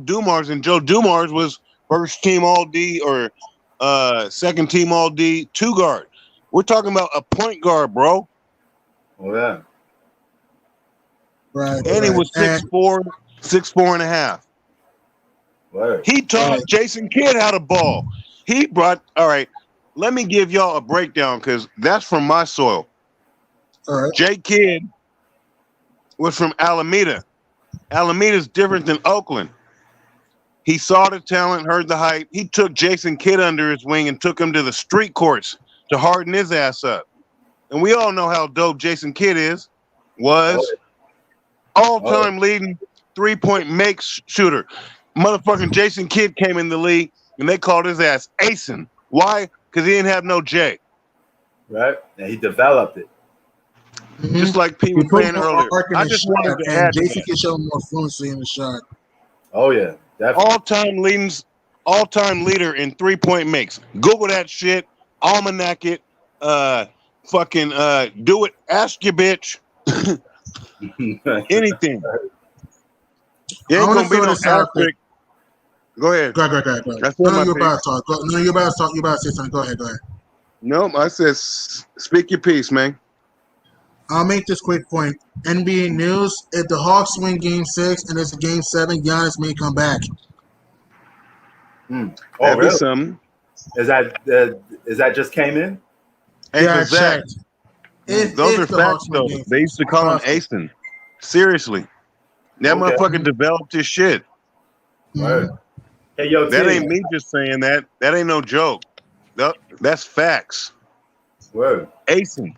Dumars, and Joe Dumars was first team All D or second team All D 2 guard. We're talking about a point guard, bro. Oh yeah. Right, And he right. was 6'4", 6'4 and a half. Right. He taught Jason Kidd how to ball. He brought, all right, let me give y'all a breakdown because that's from my soil. All right. Jay Kidd was from Alameda. Alameda's different than Oakland. He saw the talent, heard the hype. He took Jason Kidd under his wing and took him to the street courts to harden his ass up. And we all know how dope Jason Kidd was. All-time leading three-point shooter. Motherfucking Jason Kidd came in the league, and they called his ass Acing. Why? Because he didn't have no J. Right. And he developed it. Mm-hmm. Just like P was saying earlier. I just wanted to add Jason Kidd showed more fluency in the shot. Oh yeah. Definitely. All-time leader in three-point makes. Google that shit. Almanac it. Fucking do it. Ask your bitch. Anything. You ain't gonna be no asterisk. Go ahead. Go ahead. No, you're about to talk. No, you're about to talk. You're about to say something. Go ahead. No, I said speak your piece, man. I'll make this quick point. NBA news: if the Hawks win Game 6 and it's a Game 7, Giannis may come back. Oh, That'd really? be something. Is that just came in? Hey, Yeah, I Zach, checked. those are the facts, Hawks win though. Game They used to call him Acing. Seriously. That Okay. motherfucker developed his shit. Right. Hey, yo, That T. ain't me just saying that. That ain't no joke. That's facts. Word. Acing.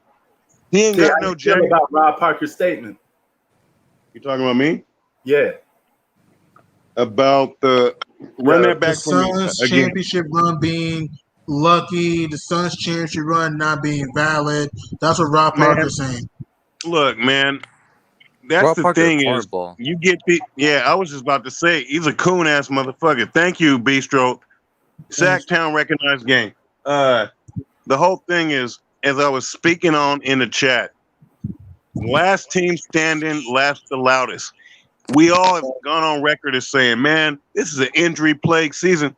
He ain't T, got how no you feel J. about Rob Parker's statement? You talking about me? Yeah. About the run that The back for me Suns again. championship run being lucky, the Suns championship run not being valid. That's what Rob Parker's saying. Look, man. That's Rob the Parker, thing is, horrible. you get the I was just about to say he's a coon ass motherfucker. Thank you, Bistro. Sacktown recognized game. The whole thing is, as I was speaking on in the chat, last team standing lasts the loudest. We all have gone on record as saying, man, this is an injury plagued season.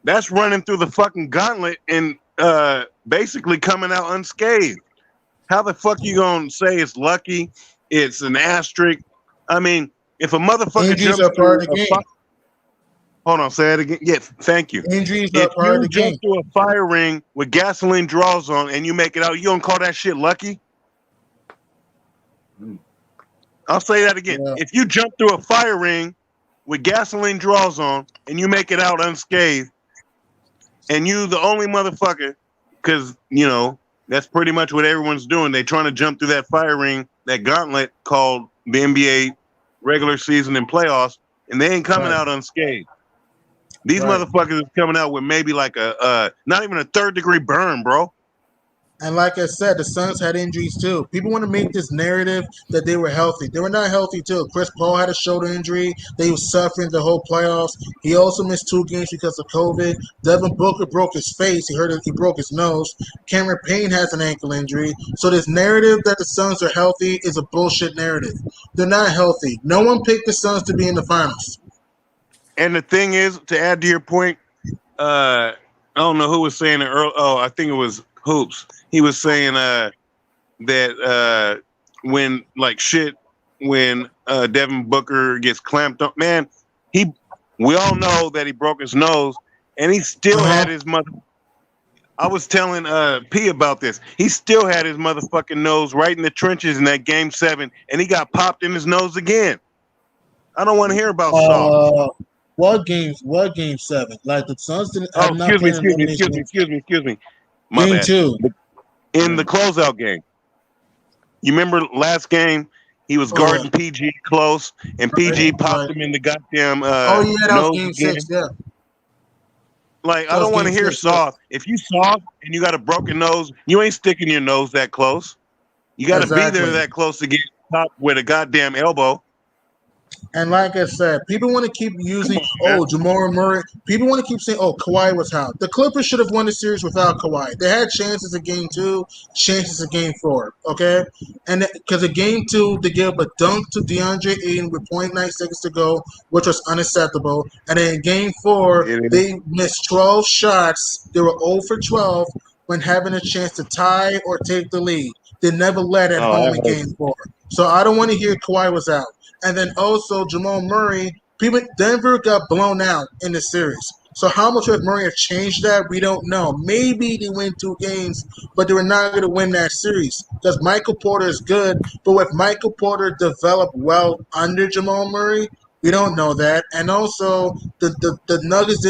That's running through the fucking gauntlet and basically coming out unscathed. How the fuck you gonna say it's lucky? It's an asterisk. I mean, if a motherfucker Injuries jumps are part of through the game. hold on, say it again. Yeah, thank you. Injuries are If part of you the game. jump through a fire ring with gasoline draws on and you make it out, you don't call that shit lucky? I'll say that again. Yeah. If you jump through a fire ring with gasoline draws on and you make it out unscathed, and you the only motherfucker, because you know that's pretty much what everyone's doing. They're trying to jump through that fire ring, that gauntlet called the NBA regular season and playoffs, and they ain't coming out unscathed. These motherfuckers is coming out with maybe like a not even a third-degree burn, bro. And like I said, the Suns had injuries too. People want to make this narrative that they were healthy. They were not healthy too. Chris Paul had a shoulder injury. They were suffering the whole playoffs. He also missed 2 games because of COVID. Devin Booker broke his face. He broke his nose. Cameron Payne has an ankle injury. So this narrative that the Suns are healthy is a bullshit narrative. They're not healthy. No one picked the Suns to be in the finals. And the thing is, to add to your point, I don't know who was saying it earlier. Oh, I think it was Hoops. He was saying that when Devin Booker gets clamped up, man, we all know that he broke his nose, and he still had his mother. I was telling P about this. He still had his motherfucking nose right in the trenches in that game 7, and he got popped in his nose again. I don't want to hear about soft. What game 7? Like the Suns didn't Oh, have not played an elimination game. excuse me. My Game bad. 2. In the closeout game. You remember last game? He was guarding PG close, and PG popped him in the goddamn that nose was game again. 6, yeah. Like, That I was don't want to game hear 6, soft. If you soft and you got a broken nose, you ain't sticking your nose that close. You got to be there that close to get popped with a goddamn elbow. And like I said, people want to keep using, Jamal Murray. People want to keep saying, Kawhi was out. The Clippers should have won the series without Kawhi. They had chances in game 2, chances in game 4, okay? And because in game 2, they gave up a dunk to DeAndre Ayton with 0.9 seconds to go, which was unacceptable. And then in game 4, they missed 12 shots. They were 0 for 12 when having a chance to tie or take the lead. They never led at home in game 4. So I don't want to hear Kawhi was out. And then also Jamal Murray, Denver got blown out in the series. So how much would Murray have changed that? We don't know. Maybe they win 2 games, but they were not going to win that series because Michael Porter is good. But if Michael Porter developed well under Jamal Murray, we don't know that. And also the Nuggets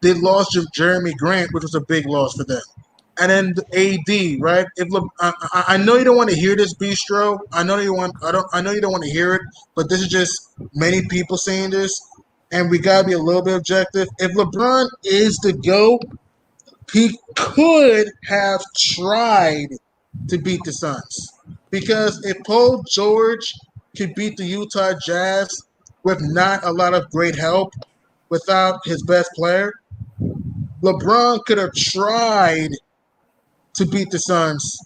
they lost Jeremy Grant, which was a big loss for them. And then the AD, right? I know you don't want to hear this, Bistro. I know you don't want to hear it, but this is just many people saying this, and we gotta be a little bit objective. If LeBron is the GOAT, he could have tried to beat the Suns. Because if Paul George could beat the Utah Jazz with not a lot of great help, without his best player, LeBron could have tried to beat the Suns.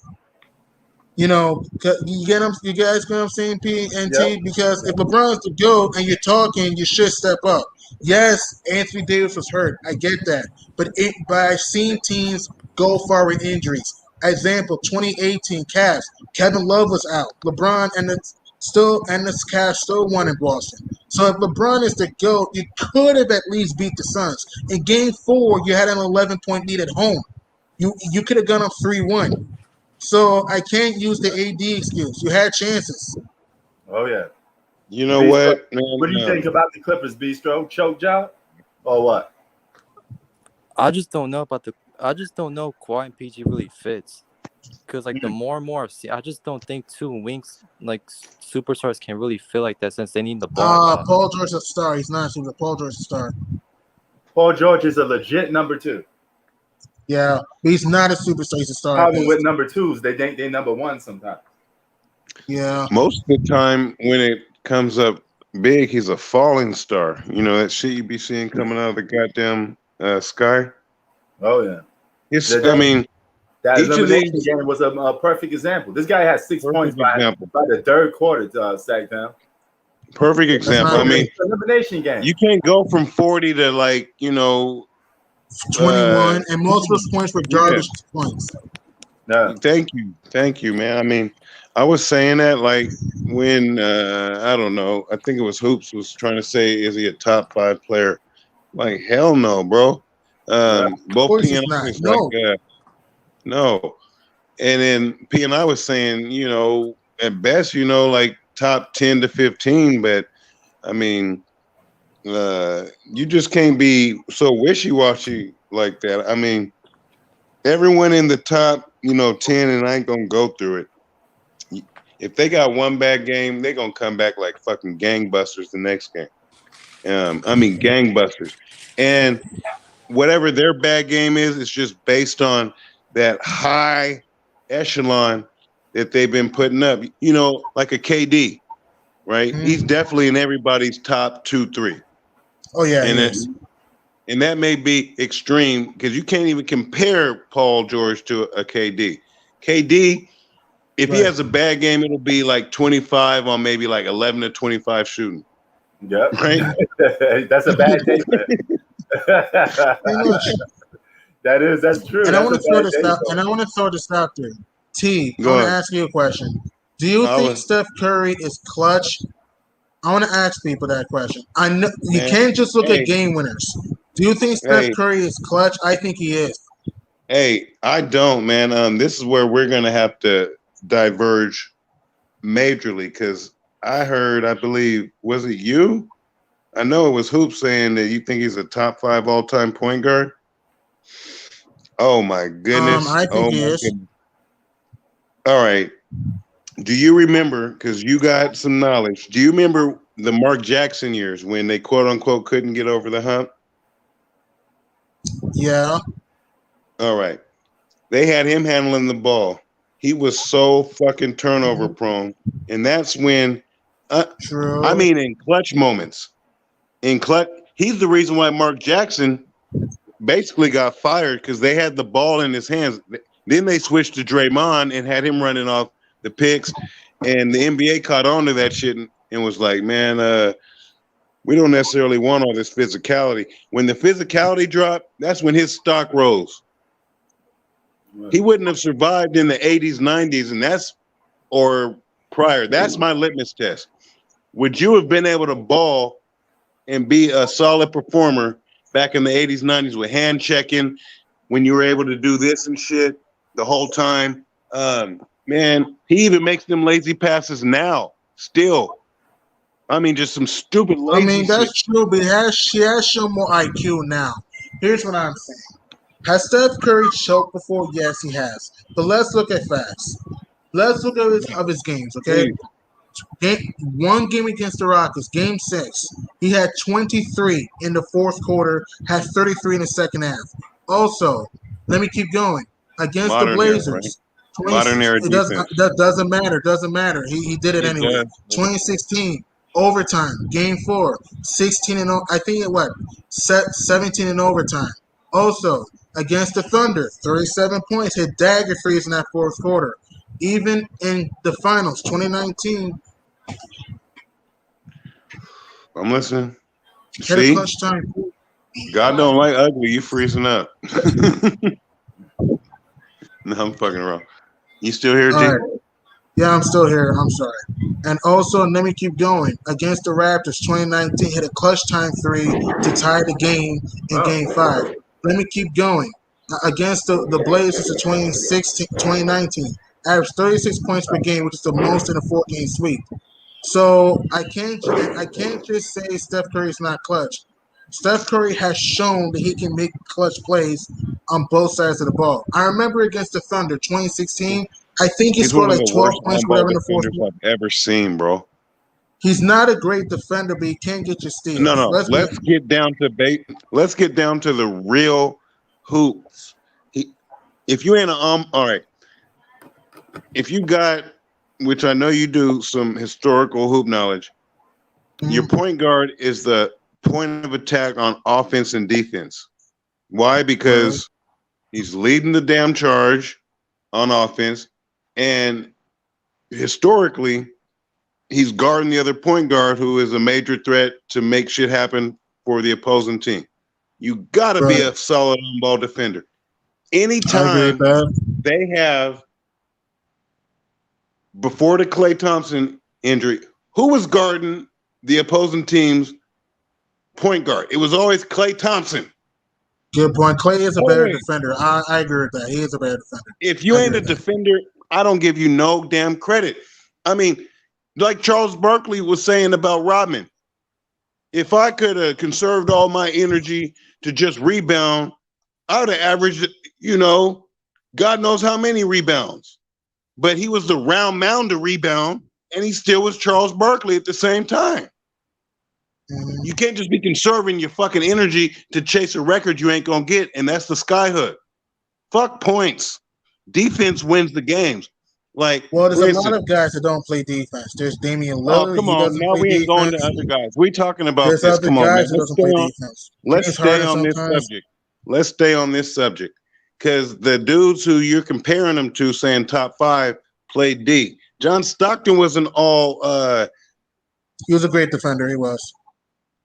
You know, you guys get what I'm saying, P and T? Because if LeBron's the GOAT and you're talking, you should step up. Yes, Anthony Davis was hurt. I get that. But I've seen teams go far with injuries. Example, 2018 Cavs. Kevin Love was out. LeBron and the Cavs still won in Boston. So if LeBron is the GOAT, you could have at least beat the Suns. In Game 4, you had an 11-point lead at home. You could have gone up 3-1. So I can't use the AD excuse. You had chances. Oh, yeah. You know Bistro, what, man? What do you think about the Clippers, Bistro? Choke job or what? I just don't know Kawhi and PG really fits. Because like the more and more I've seen, I just don't think 2 wings like superstars can really feel like that since they need the ball. Paul George is a star. He's not a super. Paul George is a star. Paul George is a legit number 2. Yeah, but he's not a superstar. He's a star. Problem with number 2s, they think they're number 1 sometimes. Yeah. Most of the time when it comes up big, he's a falling star. You know, that shit you be seeing coming out of the goddamn sky. Oh, yeah. That elimination game was a perfect example. This guy had 6 points by the third quarter, sack down. Perfect example. Elimination game. You can't go from 40 to 21, and most of those points were garbage points. Yeah. Thank you, man. I was saying that when I don't know. I think it was Hoops was trying to say, is he a top 5 player? Like hell no, bro. Both P and I was no. And then P and I was saying, at best, top 10 to 15, but you just can't be so wishy-washy like that. Everyone in the top, 10, and I ain't gonna go through it. If they got one bad game, they're gonna come back like fucking gangbusters the next game. Gangbusters. And whatever their bad game is, it's just based on that high echelon that they've been putting up. Like a KD, right? Mm-hmm. He's definitely in everybody's top 2, 3. Oh yeah, and that may be extreme because you can't even compare Paul George to a KD. KD, if he has a bad game, it'll be like 25 on maybe like 11 to 25 shooting. Yep. Right? That's a bad day. That's true. And I want to throw this out there. T, I want to ask you a question. Do you think Steph Curry is clutch? I want to ask people that question. I know you can't just look at game winners. Do you think Steph Curry is clutch? I think he is. Hey, I don't, man. This is where we're gonna have to diverge majorly because I heard, I believe, was it you? I know it was Hoop saying that you think he's a top 5 all-time point guard. Oh my goodness! I think Oh he my is. goodness! All right. Do you remember? Because you got some knowledge. Do you remember the Mark Jackson years when they quote unquote couldn't get over the hump? Yeah. All right. They had him handling the ball. He was so fucking turnover prone, and that's when. True. I mean, in clutch moments. In clutch, he's the reason why Mark Jackson basically got fired because they had the ball in his hands. Then they switched to Draymond and had him running off the picks, and the NBA caught on to that shit and was like, man, we don't necessarily want all this physicality. When the physicality dropped, that's when his stock rose. He wouldn't have survived in the 80s, 90s, and that's or prior. That's my litmus test. Would you have been able to ball and be a solid performer back in the 80s, 90s with hand checking when you were able to do this and shit the whole time? Man, he even makes them lazy passes now. Still, I mean, just some stupid lazy. I mean, that's shit. true, but she has shown more IQ now. Here's what I'm saying. Has Steph Curry choked before? Yes, he has. But let's look at facts. Let's look at his games, okay? One game against the Rockets, game 6, he had 23 in the fourth quarter, had 33 in the second half. Also, let me keep going. Against Modern the Blazers, era, right? Modern era defense. That doesn't matter. Doesn't matter. He did it anyway. Does. 2016 overtime, game 4, 16 and I think it what 17 in overtime. Also against the Thunder, 37 points, hit dagger threes in that fourth quarter. Even in the finals, 2019. I'm listening. Hit a clutch time. God don't like ugly. You freezing up. No, I'm fucking wrong. You still here, G? Right. Yeah, I'm still here. I'm sorry. And also, let me keep going. Against the Raptors, 2019, hit a clutch time 3 to tie the game in Game 5. Let me keep going. Against the Blazers in 2019, averaged 36 points per game, which is the most in a 4-game sweep. So I can't just say Steph Curry's not clutch. Steph Curry has shown that he can make clutch plays on both sides of the ball. I remember against the Thunder, 2016. I think he scored like 12 points, whatever, in the fourth quarter. I've ever seen, bro. He's not a great defender, but he can get your steals. No. Let's get down to the real hoops. If you ain't all right. If you got, which I know you do, some historical hoop knowledge, your point guard is the point of attack on offense and defense. Why? Because he's leading the damn charge on offense, and historically, he's guarding the other point guard who is a major threat to make shit happen for the opposing team. You got to be a solid on-ball defender. Anytime they have, before the Klay Thompson injury, who was guarding the opposing team's point guard? It was always Klay Thompson. Good point. Klay is a better defender. I agree with that. He is a better defender. If you ain't a defender, I don't give you no damn credit. I mean, like Charles Barkley was saying about Rodman, if I could have conserved all my energy to just rebound, I would have averaged, God knows how many rebounds. But he was the round mound to rebound, and he still was Charles Barkley at the same time. You can't just be conserving your fucking energy to chase a record you ain't gonna get, and that's the skyhook. Fuck points. Defense wins the games. Like, there's a lot of guys that don't play defense. There's Damian Lillard. Oh, come on. Now we ain't going to other guys. We talking about there's this. Come on, man. Let's stay on this subject. Let's stay on this subject. Because the dudes who you're comparing them to, saying top 5, played D. John Stockton was an all. He was a great defender. He was.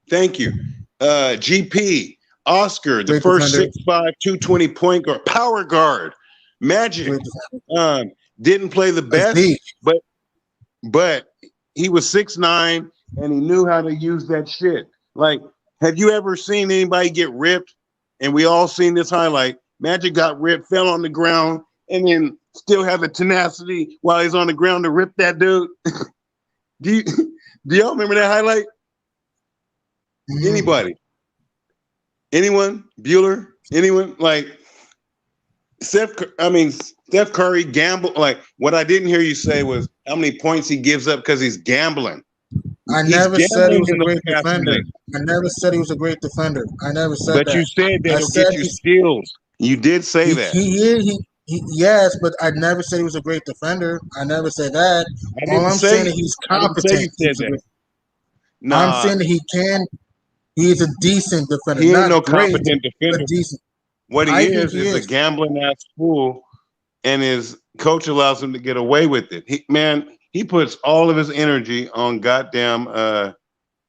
Thank you. GP, Oscar, the first 6'5", 220 point guard, power guard, Magic. Didn't play the best, but he was 6'9", and he knew how to use that shit. Like, have you ever seen anybody get ripped? And we all seen this highlight. Magic got ripped, fell on the ground, and then still have the tenacity while he's on the ground to rip that dude. Do y'all remember that highlight? Anybody? Anyone? Bueller? Anyone? Like Steph Curry gamble. Like what I didn't hear you say was how many points he gives up because he's gambling. I never said he was a great defender. I never said he was a great defender. I never said that. But you said that he'll get you steals. You did say that. Yes, but I never said he was a great defender. I never said that. All I'm saying is he's competent. I'm saying that he can. He's a decent defender. He ain't no competent defender. Decent. What he is a gambling ass fool, and his coach allows him to get away with it. He puts all of his energy on goddamn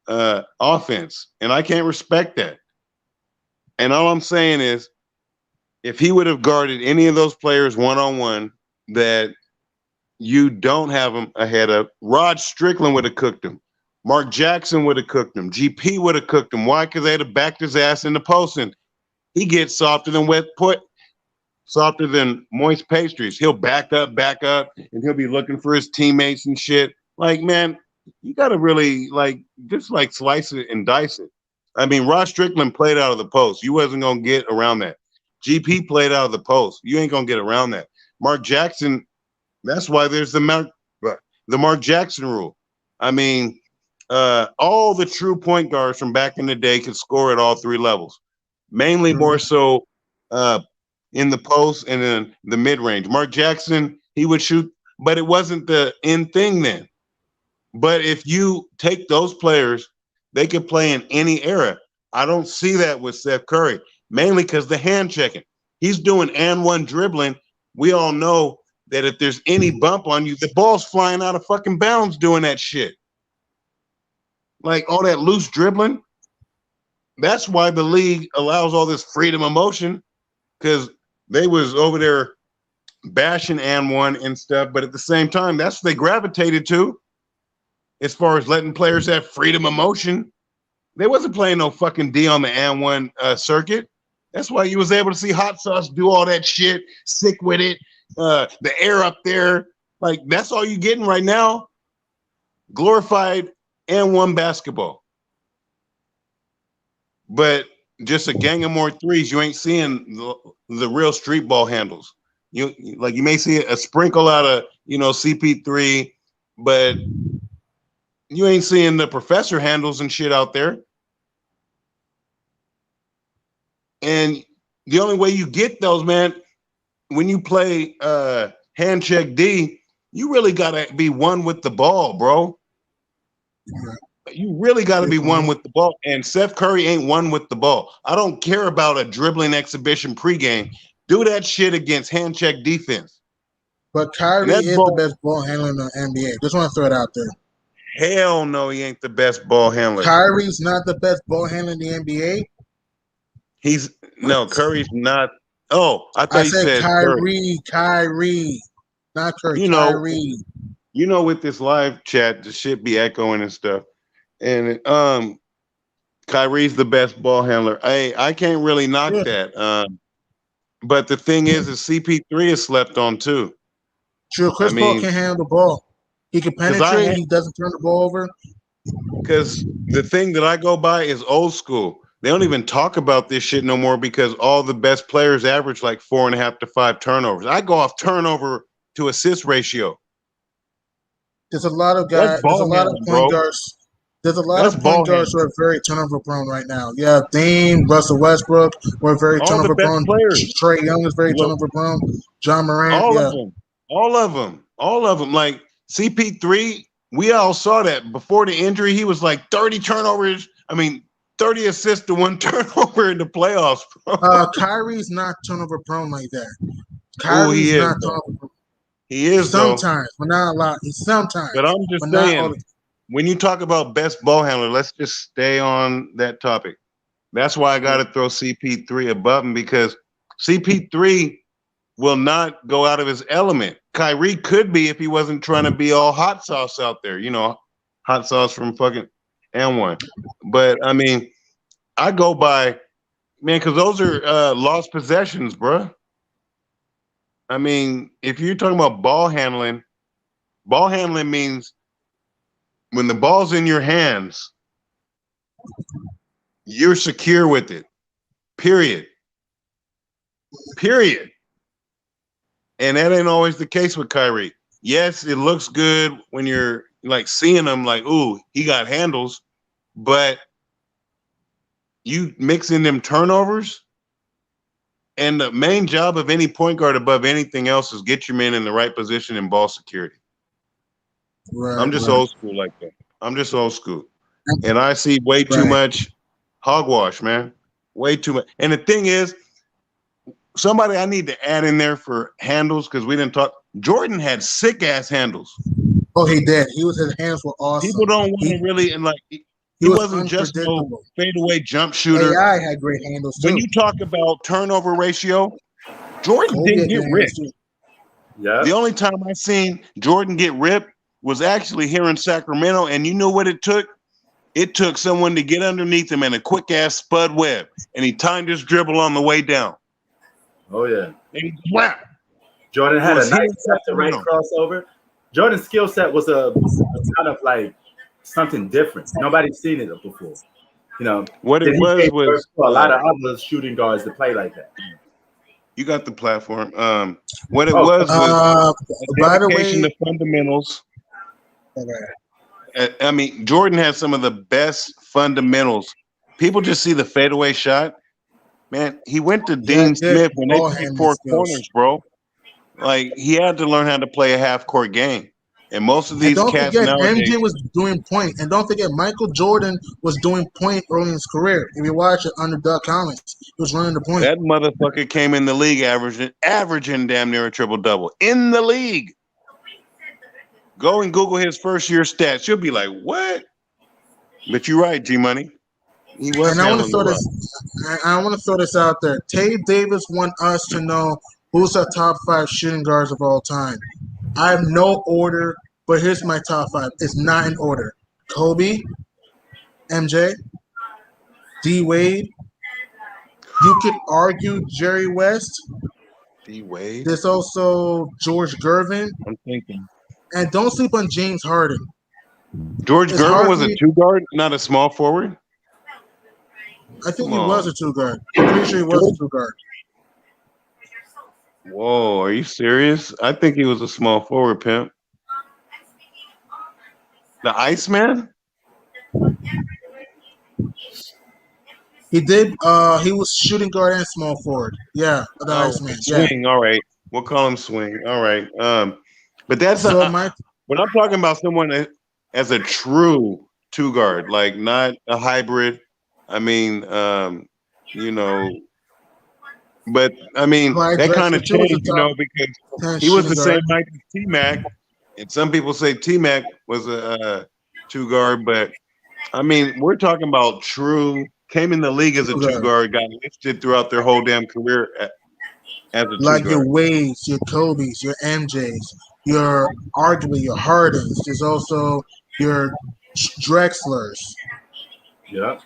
offense, and I can't respect that. And all I'm saying is, if he would have guarded any of those players one-on-one that you don't have him ahead of, Rod Strickland would have cooked him. Mark Jackson would have cooked him. GP would have cooked him. Why? Because they'd have backed his ass in the post, and he gets softer than moist pastries. He'll back up, and he'll be looking for his teammates and shit. Like, man, you got to really just slice it and dice it. I mean, Rod Strickland played out of the post. You wasn't going to get around that. GP played out of the post. You ain't going to get around that. Mark Jackson, that's why there's the Mark Jackson rule. I mean, all the true point guards from back in the day could score at all three levels, mainly more so in the post and in the mid-range. Mark Jackson, he would shoot, but it wasn't the end thing then. But if you take those players, they could play in any era. I don't see that with Steph Curry, mainly because the hand checking. He's doing and one dribbling. We all know that if there's any bump on you, the ball's flying out of fucking bounds doing that shit. Like all that loose dribbling. That's why the league allows all this freedom of motion, because they was over there bashing and one and stuff, but at the same time, that's what they gravitated to as far as letting players have freedom of motion. They wasn't playing no fucking D on the and one circuit. That's why you was able to see Hot Sauce do all that shit, sick with it, the air up there. Like, that's all you're getting right now. Glorified and one basketball. But just a gang of more threes, you ain't seeing the real street ball handles. You may see a sprinkle out of, CP3, but you ain't seeing the professor handles and shit out there. And the only way you get those, man, when you play hand check D, you really gotta be one with the ball, bro. You really got to be one with the ball, and Steph Curry ain't one with the ball. I don't care about a dribbling exhibition pregame. Do that shit against hand check defense. But Kyrie is the best ball handler in the NBA. Just want to throw it out there. Hell no, he ain't the best ball handler. Kyrie's not the best ball handler in the NBA. Curry's not. Oh, I thought you said Kyrie, not Curry. Kyrie. With this live chat, the shit be echoing and stuff. And Kyrie's the best ball handler. I can't really knock that. But the thing is CP3 is slept on too. Sure, Chris Paul can handle the ball. He can penetrate. He doesn't turn the ball over. Because the thing that I go by is old school. They don't even talk about this shit no more because all the best players average like 4.5 to 5 turnovers. I go off turnover to assist ratio. There's a lot of guys. There's a lot of point guards. There's a lot of point guards who are very turnover prone right now. Yeah, Dame, Russell Westbrook were very turnover prone. Trae Young is very turnover prone. John Morant. All of them. Like CP3, we all saw that before the injury. He was like 30 turnovers. 30 assists to 1 turnover in the playoffs. Kyrie's not turnover prone like that. Kyrie's not turnover prone. He is sometimes, but not a lot. He's sometimes. But I'm just saying, when you talk about best ball handler, let's just stay on that topic. That's why I got to throw CP3 above him, because CP3 will not go out of his element. Kyrie could be if he wasn't trying to be all hot sauce out there, hot sauce from fucking and one. But I go by man, because those are lost possessions, bruh. I mean, if you're talking about ball handling means when the ball's in your hands, you're secure with it. Period. And that ain't always the case with Kyrie. Yes, it looks good when you're like seeing him like, ooh, he got handles, but you mix in them turnovers, and the main job of any point guard above anything else is get your man in the right position and ball security. Right, I'm just right. old school like that. I'm just old school. And I see way too much hogwash, man. Way too much. And the thing is, somebody I need to add in there for handles, because we didn't talk. Jordan had sick ass handles. Oh, he did. His hands were awesome. People don't want to really, and like he wasn't just no fadeaway jump shooter. AI had great handles too. When you talk about turnover ratio, Jordan didn't get ripped. Yeah. The only time I seen Jordan get ripped was actually here in Sacramento, and you know what it took? It took someone to get underneath him and a quick ass Spud Webb, and he timed his dribble on the way down. Oh yeah. And he whacked. Jordan had a nice left to right crossover. Jordan's skill set was a kind of like something different. Nobody's seen it before. You know what it was for a lot of other shooting guards to play like that. You got the platform. What it was by the way, the fundamentals. I mean, Jordan has some of the best fundamentals. People just see the fadeaway shot. Man, he went to Dean Smith when they played four corners, bro. Like, he had to learn how to play a half-court game. And most of these cats nowadays. MJ was doing point. And don't forget, Michael Jordan was doing point early in his career. If you watch it under Doug Collins, he was running the point. That motherfucker came in the league averaging damn near a triple-double. In the league. Go and Google his first-year stats. You'll be like, what? But you're right, G-Money. He was. And I want to throw this out there. Tabe Davis want us to know who's our top 5 shooting guards of all time. I have no order, but here's my top 5. It's not in order. Kobe, MJ, D Wade. You could argue Jerry West. D Wade. There's also George Gervin. I'm thinking. And don't sleep on James Harden. George Gervin was a 2 guard, not a small forward. I think he was a 2 guard. I'm pretty sure he was a 2 guard. Whoa, are you serious? I think he was a small forward, pimp. The Iceman? He did. He was shooting guard and small forward. Yeah, the Iceman. Swing. All right, we'll call him Swing. All right. But that's when I'm talking about someone as a true 2 guard, like not a hybrid. I mean, you know. But I mean, that kind of changed, you know, because he was the same height as T-Mac, and some people say T-Mac was a 2 guard, but I mean, we're talking about true. Came in the league as a 2 guard, got listed throughout their whole damn career as a 2 like guard. Your Wades, your Kobe's, your MJ's, your arguably your Hardens. There's also your Drexlers. Yeah,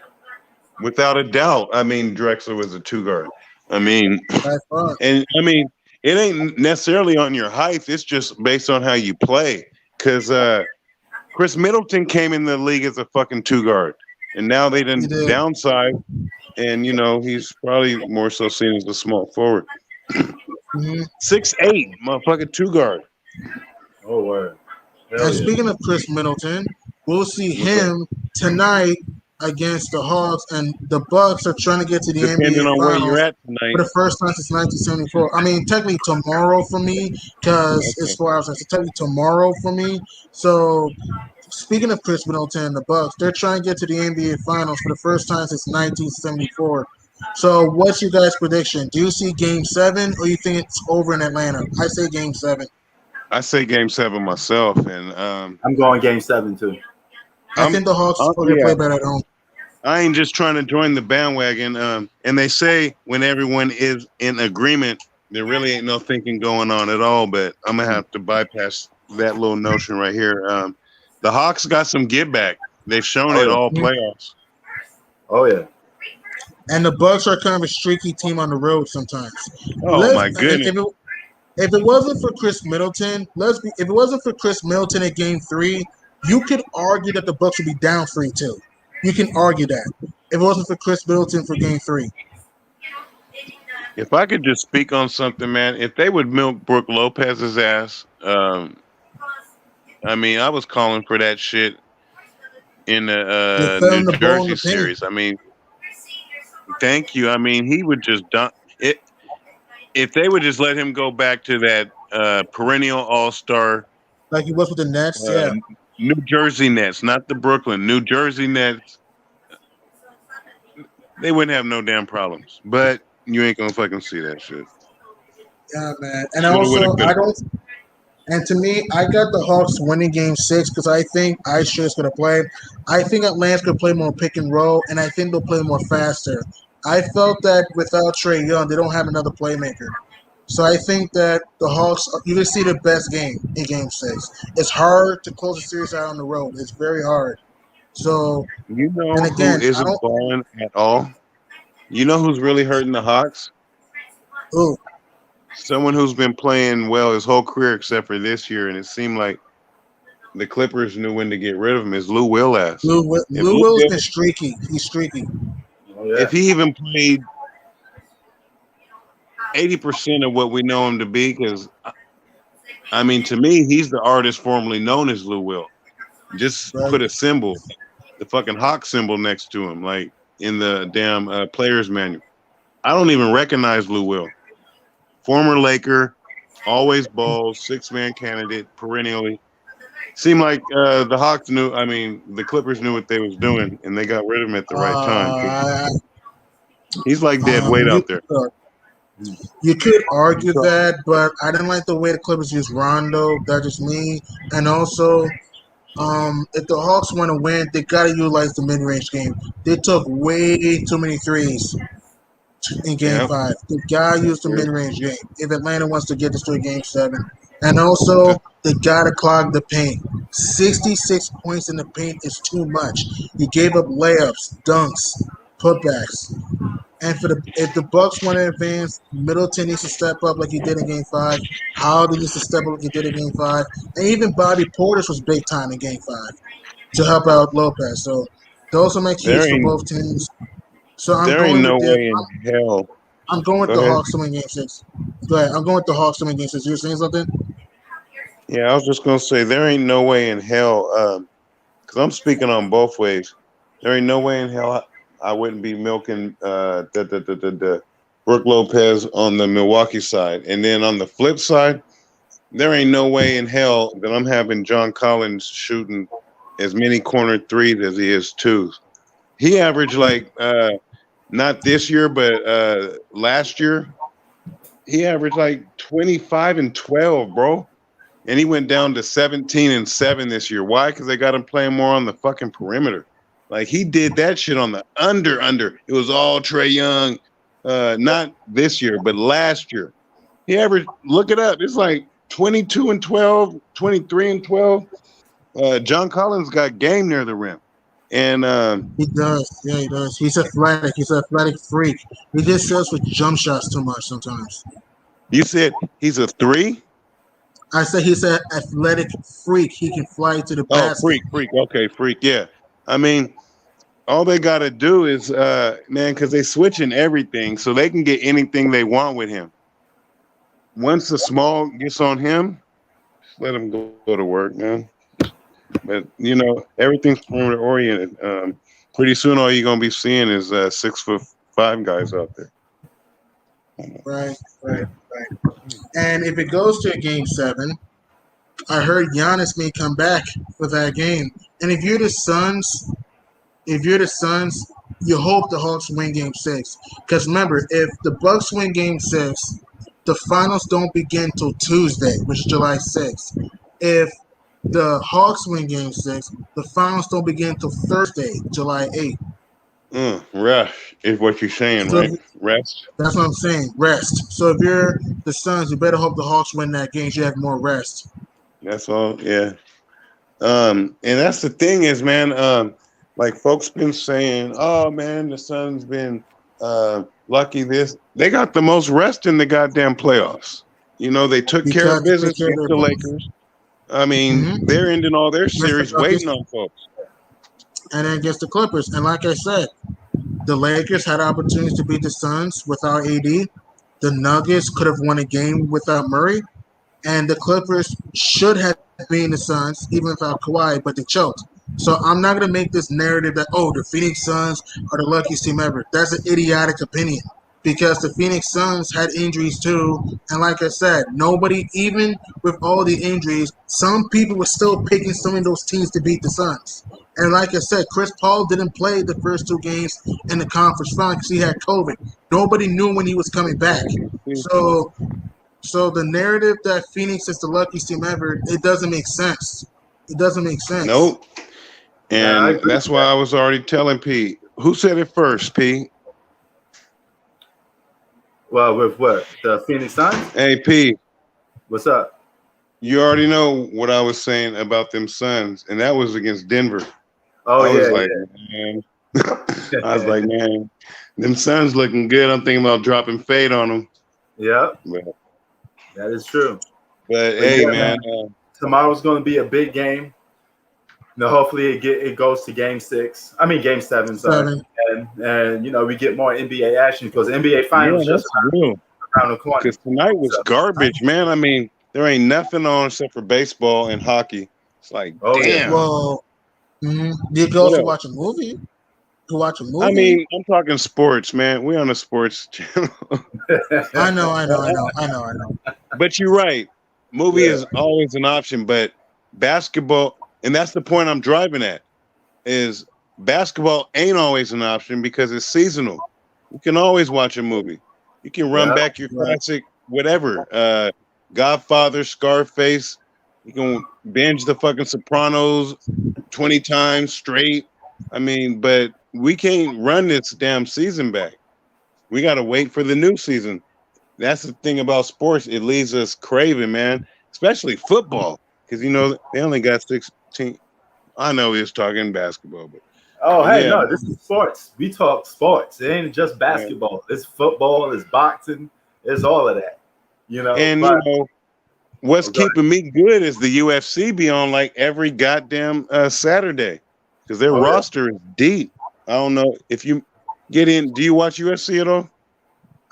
without a doubt. I mean, Drexler was a 2 guard. I mean, and I mean, it ain't necessarily on your height. It's just based on how you play. Because Chris Middleton came in the league as a fucking 2 guard, and now they didn't downside, and you know he's probably more so seen as a small forward. 6'8", motherfucking 2 guard. Oh word. And speaking of Chris Middleton, we'll see him tonight against the Hawks, and the Bucks are trying to get to the Depending NBA on Finals where you're at tonight. for the first time since 1974. I mean, technically tomorrow for me, because it's 4 hours. So technically tomorrow for me. So, speaking of Chris Middleton and the Bucks, they're trying to get to the NBA Finals for the first time since 1974. So, what's your guys' prediction? Do you see Game 7, or you think it's over in Atlanta? I say Game 7. I say Game 7 myself, and I'm going Game 7 too. I think the Hawks are going to play better at home. I ain't just trying to join the bandwagon. And they say when everyone is in agreement, there really ain't no thinking going on at all. But I'm gonna have to bypass that little notion right here. The Hawks got some get back. They've shown it all playoffs. Oh yeah. And the Bucks are kind of a streaky team on the road sometimes. Oh my goodness! If it wasn't for Chris Middleton, if it wasn't for Chris Middleton in Game 3, you could argue that the Bucks would be down 3-2. You can argue that if it wasn't for Chris Middleton for Game 3. If I could just speak on something, man, if they would milk Brook Lopez's ass, I mean, I was calling for that shit in the New Jersey series. I mean, thank you. I mean, he would just dump it. If they would just let him go back to that perennial all-star, like he was with the Nets, New Jersey Nets, not the Brooklyn, New Jersey Nets, they wouldn't have no damn problems. But you ain't gonna fucking see that shit. Yeah, man. And and to me, I got the Hawks winning Game 6 because I think Ice is going to play. I think Atlanta's going to play more pick and roll, and I think they'll play more faster. I felt that without Trae Young, they don't have another playmaker. So I think that the Hawks, you can see the best game in Game 6. It's hard to close a series out on the road. It's very hard. So, you know who isn't balling at all? You know who's really hurting the Hawks? Who? Someone who's been playing well his whole career except for this year, and it seemed like the Clippers knew when to get rid of him, is Lou Will ass. Lou Will's been streaky. He's streaky. Oh, yeah. If he even played 80% of what we know him to be, because, I mean, to me, he's the artist formerly known as Lou Will. Just put a symbol, the fucking Hawk symbol next to him, like in the damn player's manual. I don't even recognize Lou Will. Former Laker, always balls, 6-man candidate, perennially. Seemed like the Hawks knew, I mean, the Clippers knew what they was doing, and they got rid of him at the right time. He's like dead weight out there. You could argue that, but I didn't like the way the Clippers used Rondo. That's just me. And also, if the Hawks want to win, they got to utilize the mid-range game. They took way too many threes in Game 5. They got to use the mid-range game if Atlanta wants to get this to a Game 7. And also, they got to clog the paint. 66 points in the paint is too much. You gave up layups, dunks, putbacks. And if the Bucks want to advance, Middleton needs to step up like he did in Game 5. Howard needs to step up like he did in Game 5. And even Bobby Portis was big time in Game 5 to help out Lopez. So those are my keys for both teams. So I'm going with the Hawks to win Game 6. Go ahead. I'm going with the Hawks to win Game 6. You were saying something? Yeah, I was just going to say there ain't no way in hell, because I'm speaking on both ways. There ain't no way in hell I wouldn't be milking the Brook Lopez on the Milwaukee side. And then on the flip side, there ain't no way in hell that I'm having John Collins shooting as many corner threes as he is twos. He averaged like not this year, but last year, he averaged like 25 and 12, bro. And he went down to 17 and 7 this year. Why? Because they got him playing more on the fucking perimeter. Like he did that shit on the under. It was all Trae Young, not this year, but last year. He averaged, look it up. It's like 22 and 12, 23 and 12. John Collins got game near the rim. And he does. Yeah, he does. He's athletic. He's an athletic freak. He just says with jump shots too much sometimes. You said he's a 3? I said he's an athletic freak. He can fly to the basket. Freak. Okay, freak. Yeah. I mean, all they got to do is, man, because they switching everything so they can get anything they want with him. Once the small gets on him, just let him go to work, man. But, you know, everything's perimeter oriented. Pretty soon all you're going to be seeing is 6'5" guys out there. Right. And if it goes to a Game 7, I heard Giannis may come back for that game. And if you're the Suns, you hope the Hawks win Game 6. Because remember, if the Bucks win Game 6, the finals don't begin till Tuesday, which is July 6th. If the Hawks win Game 6, the finals don't begin till Thursday, July 8th. Rush is what you're saying, so, right? Rest. That's what I'm saying. Rest. So if you're the Suns, you better hope the Hawks win that game. So you have more rest. That's all. Yeah. And that's the thing is, man. Like folks been saying, oh man, the Suns been lucky this. They got the most rest in the goddamn playoffs. You know, they took care of business against the Lakers. I mean, they're ending all their series waiting on folks. And then against the Clippers. And like I said, the Lakers had opportunities to beat the Suns without AD. The Nuggets could have won a game without Murray. And the Clippers should have beaten the Suns even without Kawhi, but they choked. So I'm not going to make this narrative that, the Phoenix Suns are the luckiest team ever. That's an idiotic opinion because the Phoenix Suns had injuries too. And like I said, nobody, even with all the injuries, some people were still picking some of those teams to beat the Suns. And like I said, Chris Paul didn't play the first 2 games in the conference final because he had COVID. Nobody knew when he was coming back. So the narrative that Phoenix is the luckiest team ever, it doesn't make sense. It doesn't make sense. Nope. And that's why I was already telling P. Who said it first, P? Well, with what? The Phoenix Suns? Hey, P. What's up? You already know what I was saying about them Suns, and that was against Denver. Oh, I was like, man, them Suns looking good. I'm thinking about dropping fade on them. Yeah. That is true. But hey, man. Tomorrow's going to be a big game. Hopefully it goes to game 7. Sorry. And we get more NBA action because the NBA finals just around the corner. Because tonight was garbage, man. I mean, there ain't nothing on except for baseball and hockey. It's like, damn. Well, you go to watch a movie. To watch a movie. I mean, I'm talking sports, man. We on a sports channel. I know. But you're right. Movie is always an option, but basketball, and that's the point I'm driving at, is basketball ain't always an option because it's seasonal. You can always watch a movie. You can run back your classic, whatever. Godfather, Scarface. You can binge the fucking Sopranos 20 times straight. I mean, but we can't run this damn season back. We got to wait for the new season. That's the thing about sports. It leaves us craving, man, especially football, because, they only got 16. I know he was talking basketball, but. Oh, hey, no, this is sports. We talk sports. It ain't just basketball. It's football. It's boxing. It's all of that, And, what's keeping me good is the UFC be on like every goddamn Saturday because their roster is deep. I don't know if you get in. Do you watch UFC at all?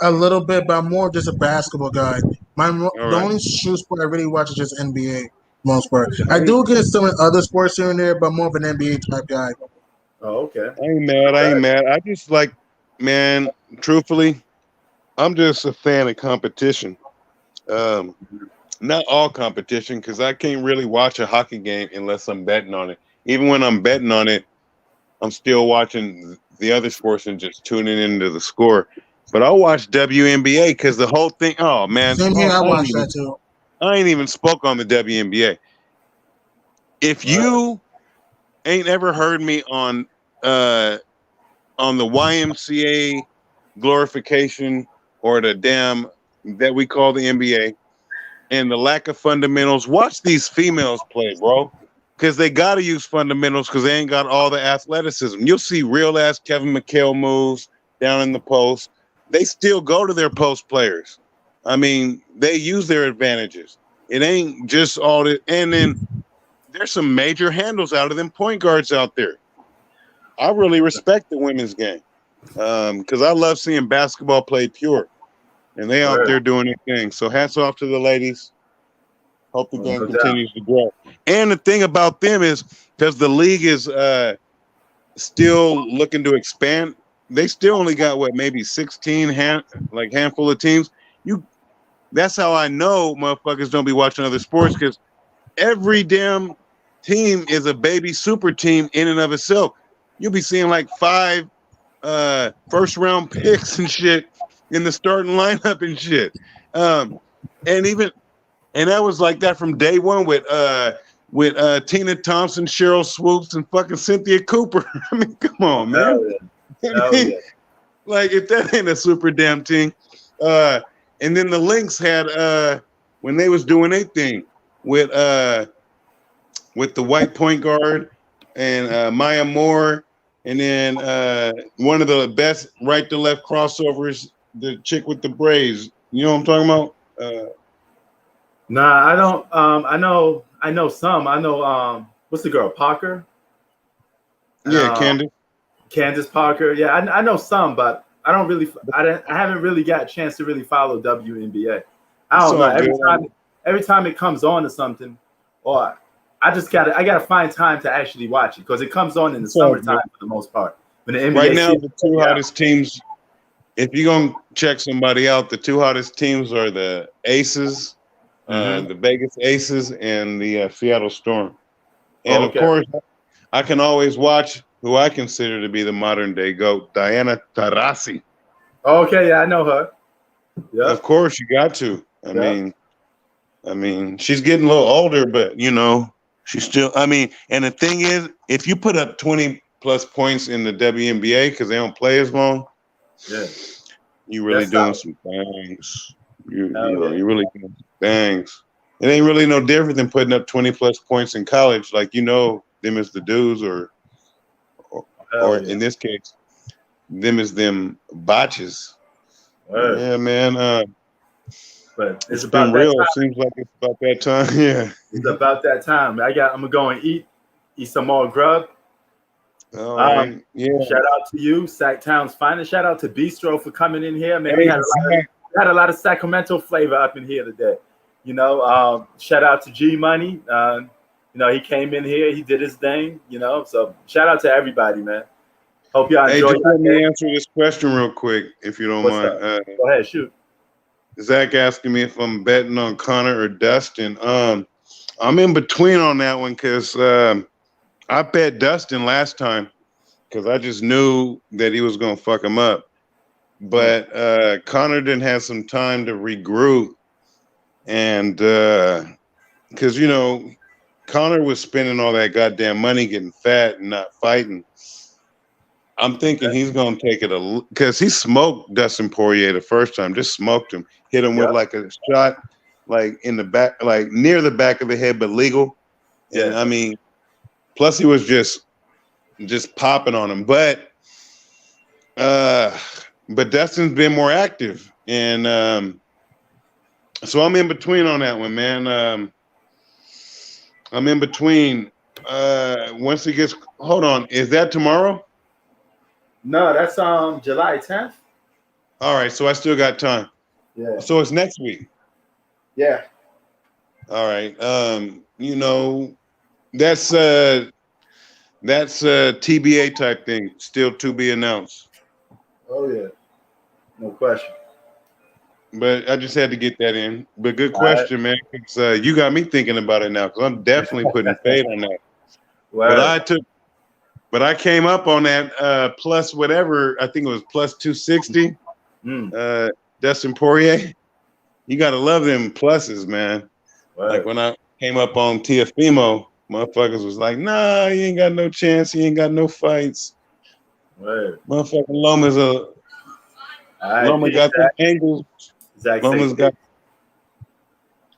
A little bit, but I'm more just a basketball guy. The only shoe sport I really watch is just NBA, most part. I do get some other sports here and there, but more of an NBA type guy. Oh, okay. I ain't mad. I just like, man, truthfully, I'm just a fan of competition. Not all competition, because I can't really watch a hockey game unless I'm betting on it. Even when I'm betting on it, I'm still watching the other sports and just tuning into the score. But I'll watch WNBA because the whole thing. Oh man, same here. I watch that too. I ain't even spoke on the WNBA. If you ain't ever heard me on the YMCA glorification or the damn that we call the NBA and the lack of fundamentals, watch these females play, bro. Because they got to use fundamentals because they ain't got all the athleticism. You'll see real ass Kevin McHale moves down in the post. They still go to their post players. I mean, they use their advantages. It ain't just all that. And then there's some major handles out of them point guards out there. I really respect the women's game because I love seeing basketball played pure. And they out there doing their thing. So hats off to the ladies. Hope the game continues to grow. And the thing about them is because the league is still looking to expand, they still only got maybe 16 handful of teams. That's how I know motherfuckers don't be watching other sports because every damn team is a baby super team in and of itself. You'll be seeing like 5 first round picks and shit in the starting lineup and shit. And that was like that from day one with Tina Thompson, Cheryl Swoops, and fucking Cynthia Cooper. I mean, come on, man. Like if that ain't a super damn team. And then the Lynx had when they was doing their thing with the white point guard and Maya Moore And then one of the best right to left crossovers, the chick with the braids. You know what I'm talking about? Nah, I don't. I know some. I know. What's the girl? Parker. Yeah, Candace. Candace Parker. Yeah, I know some, but I don't really. I haven't really got a chance to really follow WNBA. I don't know. Every time it comes on to something, or I gotta find time to actually watch it because it comes on in the summertime for the most part. When the NBA right now, the two hottest teams. If you're gonna check somebody out, the two hottest teams are the Aces, the Vegas Aces, and the Seattle Storm. And of course, I can always watch who I consider to be the modern day GOAT, Diana Taurasi. Okay, yeah, I know her. Yeah, of course you got to. I mean, she's getting a little older, but you know, she's still. I mean, and the thing is, if you put up 20 plus points in the WNBA because they don't play as long, you really doing some things. You really doing some things. It ain't really no different than putting up 20 plus points in college, like them as the dudes, or in this case, them as them botches. Yeah, man. But it's been real. It seems like it's about that time. Yeah, it's about that time. I'm gonna go and eat some more grub. All right. Yeah. Shout out to you, Sacktown's finest. Shout out to Bistro for coming in here, man. We had a lot of Sacramento flavor up in here today. You know, shout out to G Money. You know, he came in here, he did his thing. You know, so shout out to everybody, man. Hope y'all enjoy. Just let me answer this question real quick, if you don't mind. Go ahead, shoot. Zach asking me if I'm betting on Connor or Dustin. I'm in between on that one because I bet Dustin last time because I just knew that he was going to fuck him up. But Connor didn't have some time to regroup. And because, you know, Connor was spending all that goddamn money getting fat and not fighting. I'm thinking he's going to take it because he smoked Dustin Poirier the first time, just smoked him, hit him with like a shot, like in the back, like near the back of the head, but legal. Yeah. And I mean, plus he was just popping on him. But Dustin's been more active. And so I'm in between on that one, man. I'm in between. Once he gets, hold on, is that tomorrow? No, that's July 10th. All right, so I still got time. Yeah. So it's next week. Yeah. All right. You know, that's a TBA type thing, still to be announced. Oh yeah. No question. But I just had to get that in. But good question, man. You got me thinking about it now because I'm definitely putting fade on that. Wow. But I came up on that plus whatever. I think it was plus 260. Dustin Poirier. You gotta love them pluses, man. Wow. Like when I came up on Teofimo, motherfuckers was like, "Nah, he ain't got no chance. He ain't got no fights." Wow. Motherfucking Loma's Loma got the angles. Loma's got,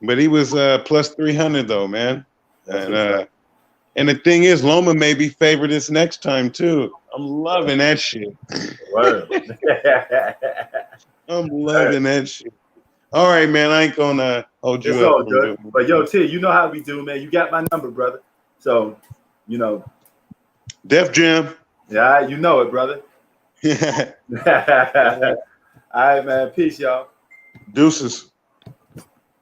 but he was plus 300 though, man. And the thing is, Loma may be favored this next time too. I'm loving that shit. Wow. I'm loving that shit. All right, man. I ain't gonna hold you up. Good. But yo, T, you know how we do, man. You got my number, brother. So, you know. Def Jam. Yeah, you know it, brother. All right, man. Peace, y'all. Deuces.